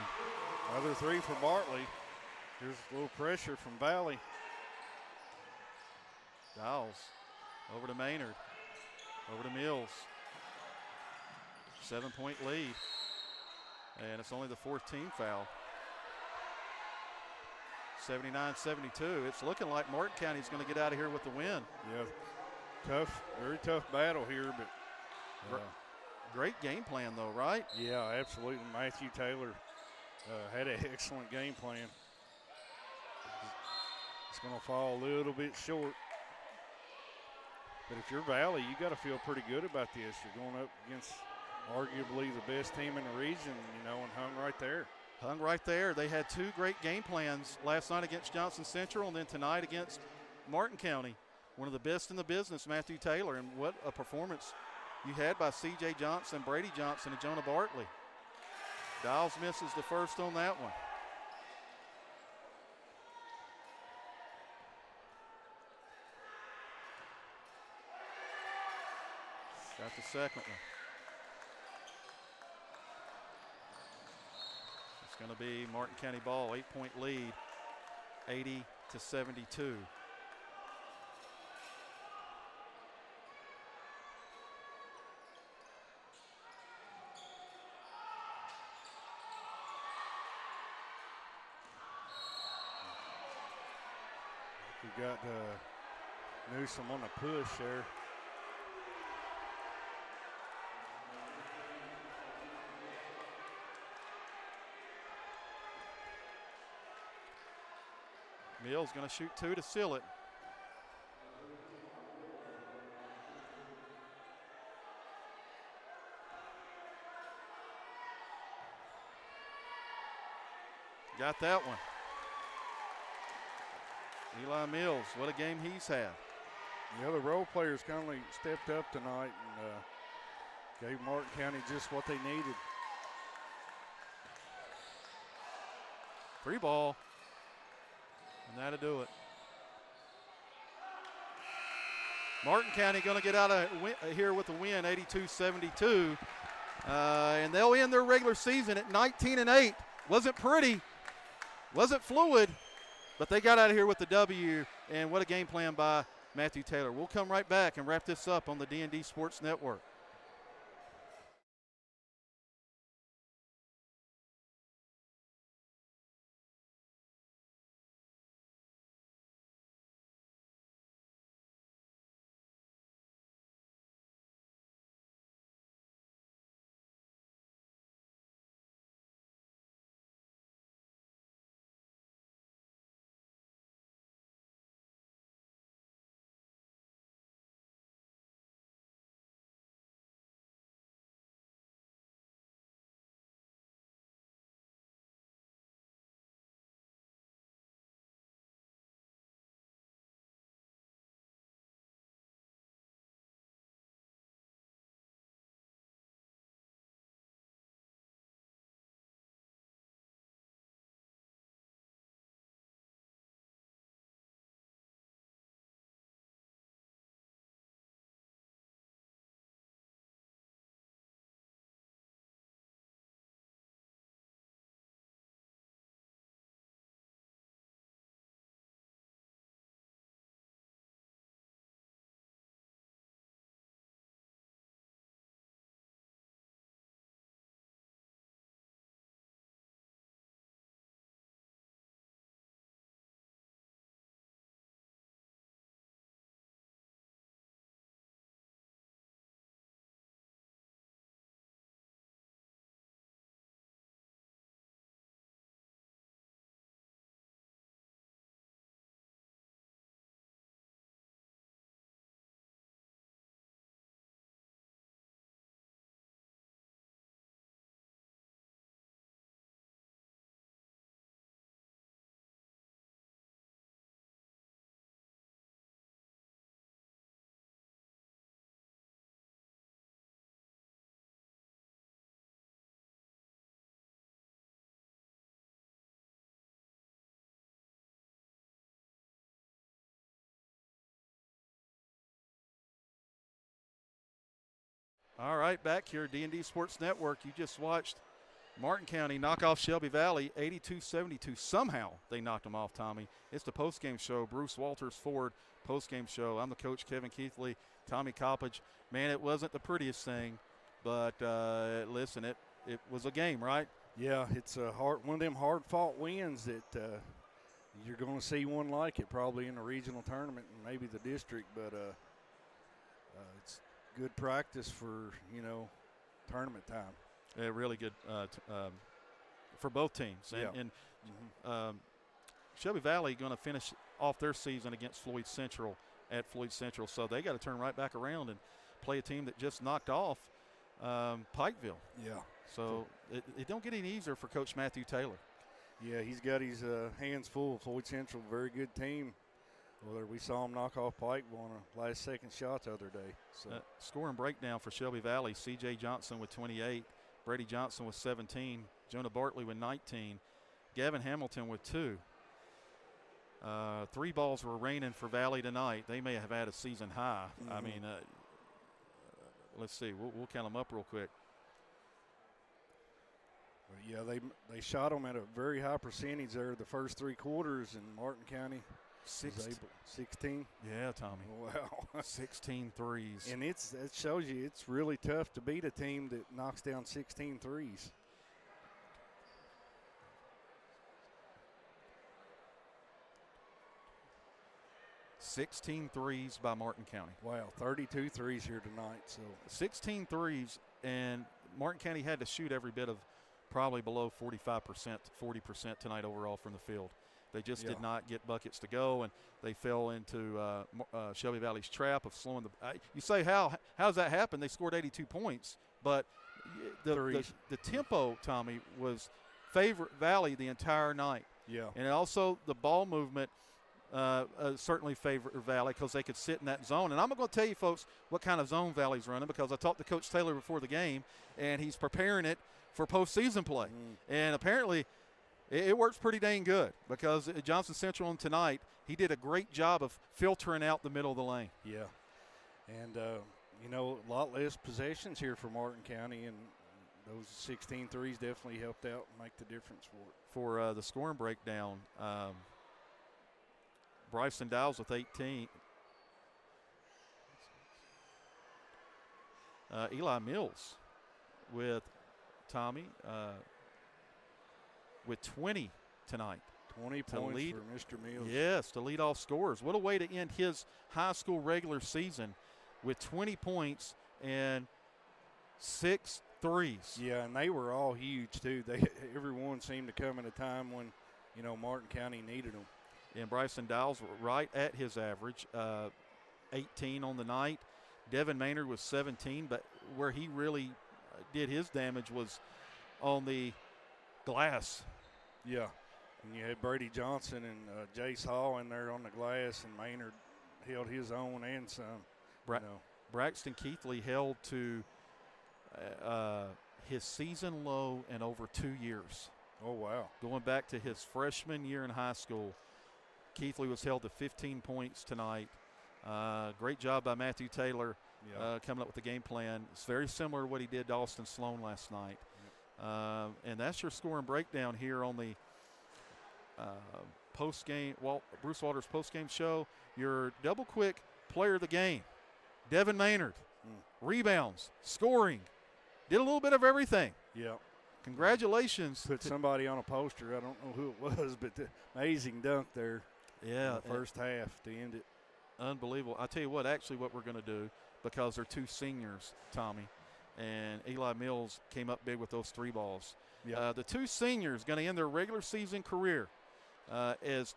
Another three for Bartley. Here's a little pressure from Valley. Dowles. Over to Maynard. Over to Mills. 7-point lead. And it's only the 14th foul. 79-72. It's looking like Martin County's going to get out of here with the win. Yeah, tough, very tough battle here, but great game plan though, right? Yeah, absolutely. Matthew Taylor had an excellent game plan. It's going to fall a little bit short. But if you're Valley, you got to feel pretty good about this. You're going up against arguably the best team in the region, and hung right there. Hung right there. They had two great game plans last night against Johnson Central and then tonight against Martin County. One of the best in the business, Matthew Taylor, and what a performance you had by C.J. Johnson, Brady Johnson, and Jonah Bartley. Dowles misses the first on that one. Got the second one. It's going to be Martin County ball, 8-point lead, 80-72. We got Newsom on the push there. Mills going to shoot two to seal it. Got that one. Eli Mills, what a game he's had. The other role players kind of stepped up tonight and gave Martin County just what they needed. Free ball. And that'll do it. Martin County going to get out of here with a win, 82-72. And they'll end their regular season at 19-8. Wasn't pretty, wasn't fluid, but they got out of here with the W. And what a game plan by Matthew Taylor. We'll come right back and wrap this up on the D&D Sports Network. All right, back here, D&D Sports Network. You just watched Martin County knock off Shelby Valley 82-72. Somehow they knocked them off, Tommy. It's the postgame show, Bruce Walters Ford postgame show. I'm the coach, Kevin Keathley, Tommy Coppage. Man, it wasn't the prettiest thing, but listen, it was a game, right? Yeah, it's one of them hard-fought wins that you're going to see one like it probably in the regional tournament and maybe the district, but it's good practice for, tournament time. Yeah, really good for both teams. And Shelby Valley going to finish off their season against Floyd Central at Floyd Central, so they got to turn right back around and play a team that just knocked off Pikeville. Yeah. So it don't get any easier for Coach Matthew Taylor. Yeah, he's got his hands full. Floyd Central, very good team. Well, we saw him knock off Pikeville on a last-second shot the other day. So scoring breakdown for Shelby Valley, C.J. Johnson with 28, Brady Johnson with 17, Jonah Bartley with 19, Gavin Hamilton with 2. 3 balls were raining for Valley tonight. They may have had a season high. Mm-hmm. I mean, let's see. We'll count them up real quick. Yeah, they shot them at a very high percentage there the first 3 quarters in Martin County. 16? Yeah, Tommy. Wow. 16 threes. And it shows you it's really tough to beat a team that knocks down 16 threes. $16 threes by Martin County. Wow, 32 threes here tonight. So 16 threes, and Martin County had to shoot every bit of probably below 45%, 40% tonight overall from the field. They just did not get buckets to go, and they fell into Shelby Valley's trap of slowing the you say, how does that happen? They scored 82 points, but the tempo, Tommy, was favorite Valley the entire night. Yeah. And also the ball movement certainly favored Valley because they could sit in that zone. And I'm going to tell you, folks, what kind of zone Valley's running because I talked to Coach Taylor before the game, and he's preparing it for postseason play. And apparently it works pretty dang good because Johnson Central tonight, he did a great job of filtering out the middle of the lane. Yeah. And, a lot less possessions here for Martin County, and those 16 threes definitely helped out and make the difference for it. For the scoring breakdown, Bryson Dowles with 18. Eli Mills with Tommy with 20 tonight. 20 points lead, for Mr. Mills. Yes, to lead off scorers. What a way to end his high school regular season with 20 points and 6 threes. Yeah, and they were all huge too. Everyone seemed to come at a time when, Martin County needed them. And Bryson Dowles right at his average, 18 on the night. Devin Maynard was 17, but where he really did his damage was on the glass. Yeah, and you had Brady Johnson and Jace Hall in there on the glass, and Maynard held his own and some. Braxton Keathley held to his season low in over 2 years. Oh, wow. Going back to his freshman year in high school, Keathley was held to 15 points tonight. Great job by Matthew Taylor coming up with the game plan. It's very similar to what he did to Austin Sloan last night. And that's your scoring breakdown here on the post-game, Bruce Walters post-game show. Your double quick player of the game, Devin Maynard. Rebounds, scoring, did a little bit of everything. Yeah. Congratulations. Put somebody on a poster. I don't know who it was, but the amazing dunk there. Yeah. In the first half to end it. Unbelievable. I'll tell you what, actually what we're going to do, because they're 2 seniors, Tommy, and Eli Mills came up big with those 3 balls. Yeah. The 2 seniors going to end their regular season career as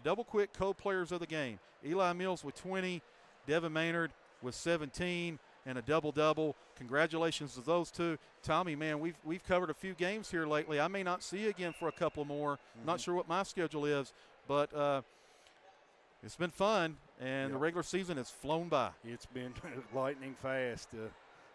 double quick co-players of the game. Eli Mills with 20, Devin Maynard with 17, and a double-double. Congratulations to those 2. Tommy, man, we've covered a few games here lately. I may not see you again for a couple more. Not sure what my schedule is, but it's been fun, and the regular season has flown by. It's been lightning fast.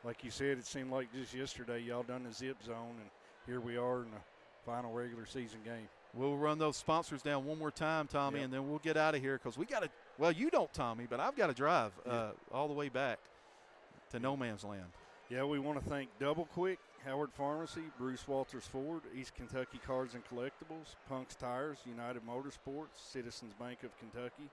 Like you said, it seemed like just yesterday y'all done the zip zone, and here we are in the final regular season game. We'll run those sponsors down one more time, Tommy, and then we'll get out of here because we got to – well, you don't, Tommy, but I've got to drive all the way back to no man's land. Yeah, we want to thank Double Quick, Howard Pharmacy, Bruce Walters Ford, East Kentucky Cards and Collectibles, Punk's Tires, United Motorsports, Citizens Bank of Kentucky,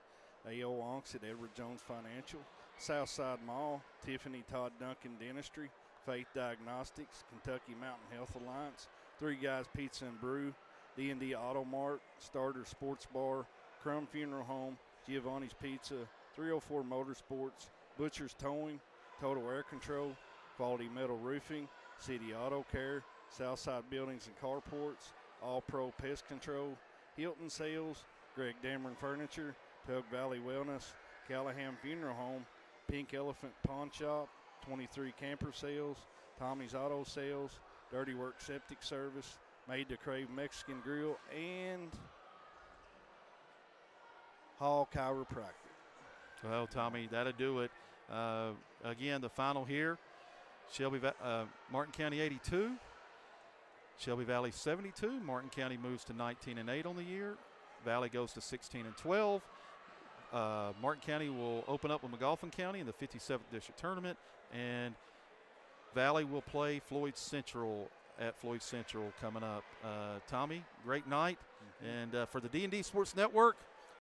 A.O. Onks at Edward Jones Financial, Southside Mall, Tiffany Todd Duncan Dentistry, Faith Diagnostics, Kentucky Mountain Health Alliance, Three Guys Pizza and Brew, D&D Auto Mart, Starter Sports Bar, Crumb Funeral Home, Giovanni's Pizza, 304 Motorsports, Butcher's Towing, Total Air Control, Quality Metal Roofing, City Auto Care, Southside Buildings and Carports, All Pro Pest Control, Hilton Sales, Greg Dameron Furniture, Tug Valley Wellness, Callahan Funeral Home, Pink Elephant Pawn Shop, 23 Camper Sales, Tommy's Auto Sales, Dirty Work Septic Service, Made to Crave Mexican Grill, and Hall Chiropractic. Well, Tommy, that'll do it. Again, the final here, Martin County 82, Shelby Valley 72. Martin County moves to 19-8 on the year. Valley goes to 16-12. Martin County will open up with McGoffin County in the 57th District Tournament, and Valley will play Floyd Central at Floyd Central coming up. Tommy, great night. And for the D&D Sports Network,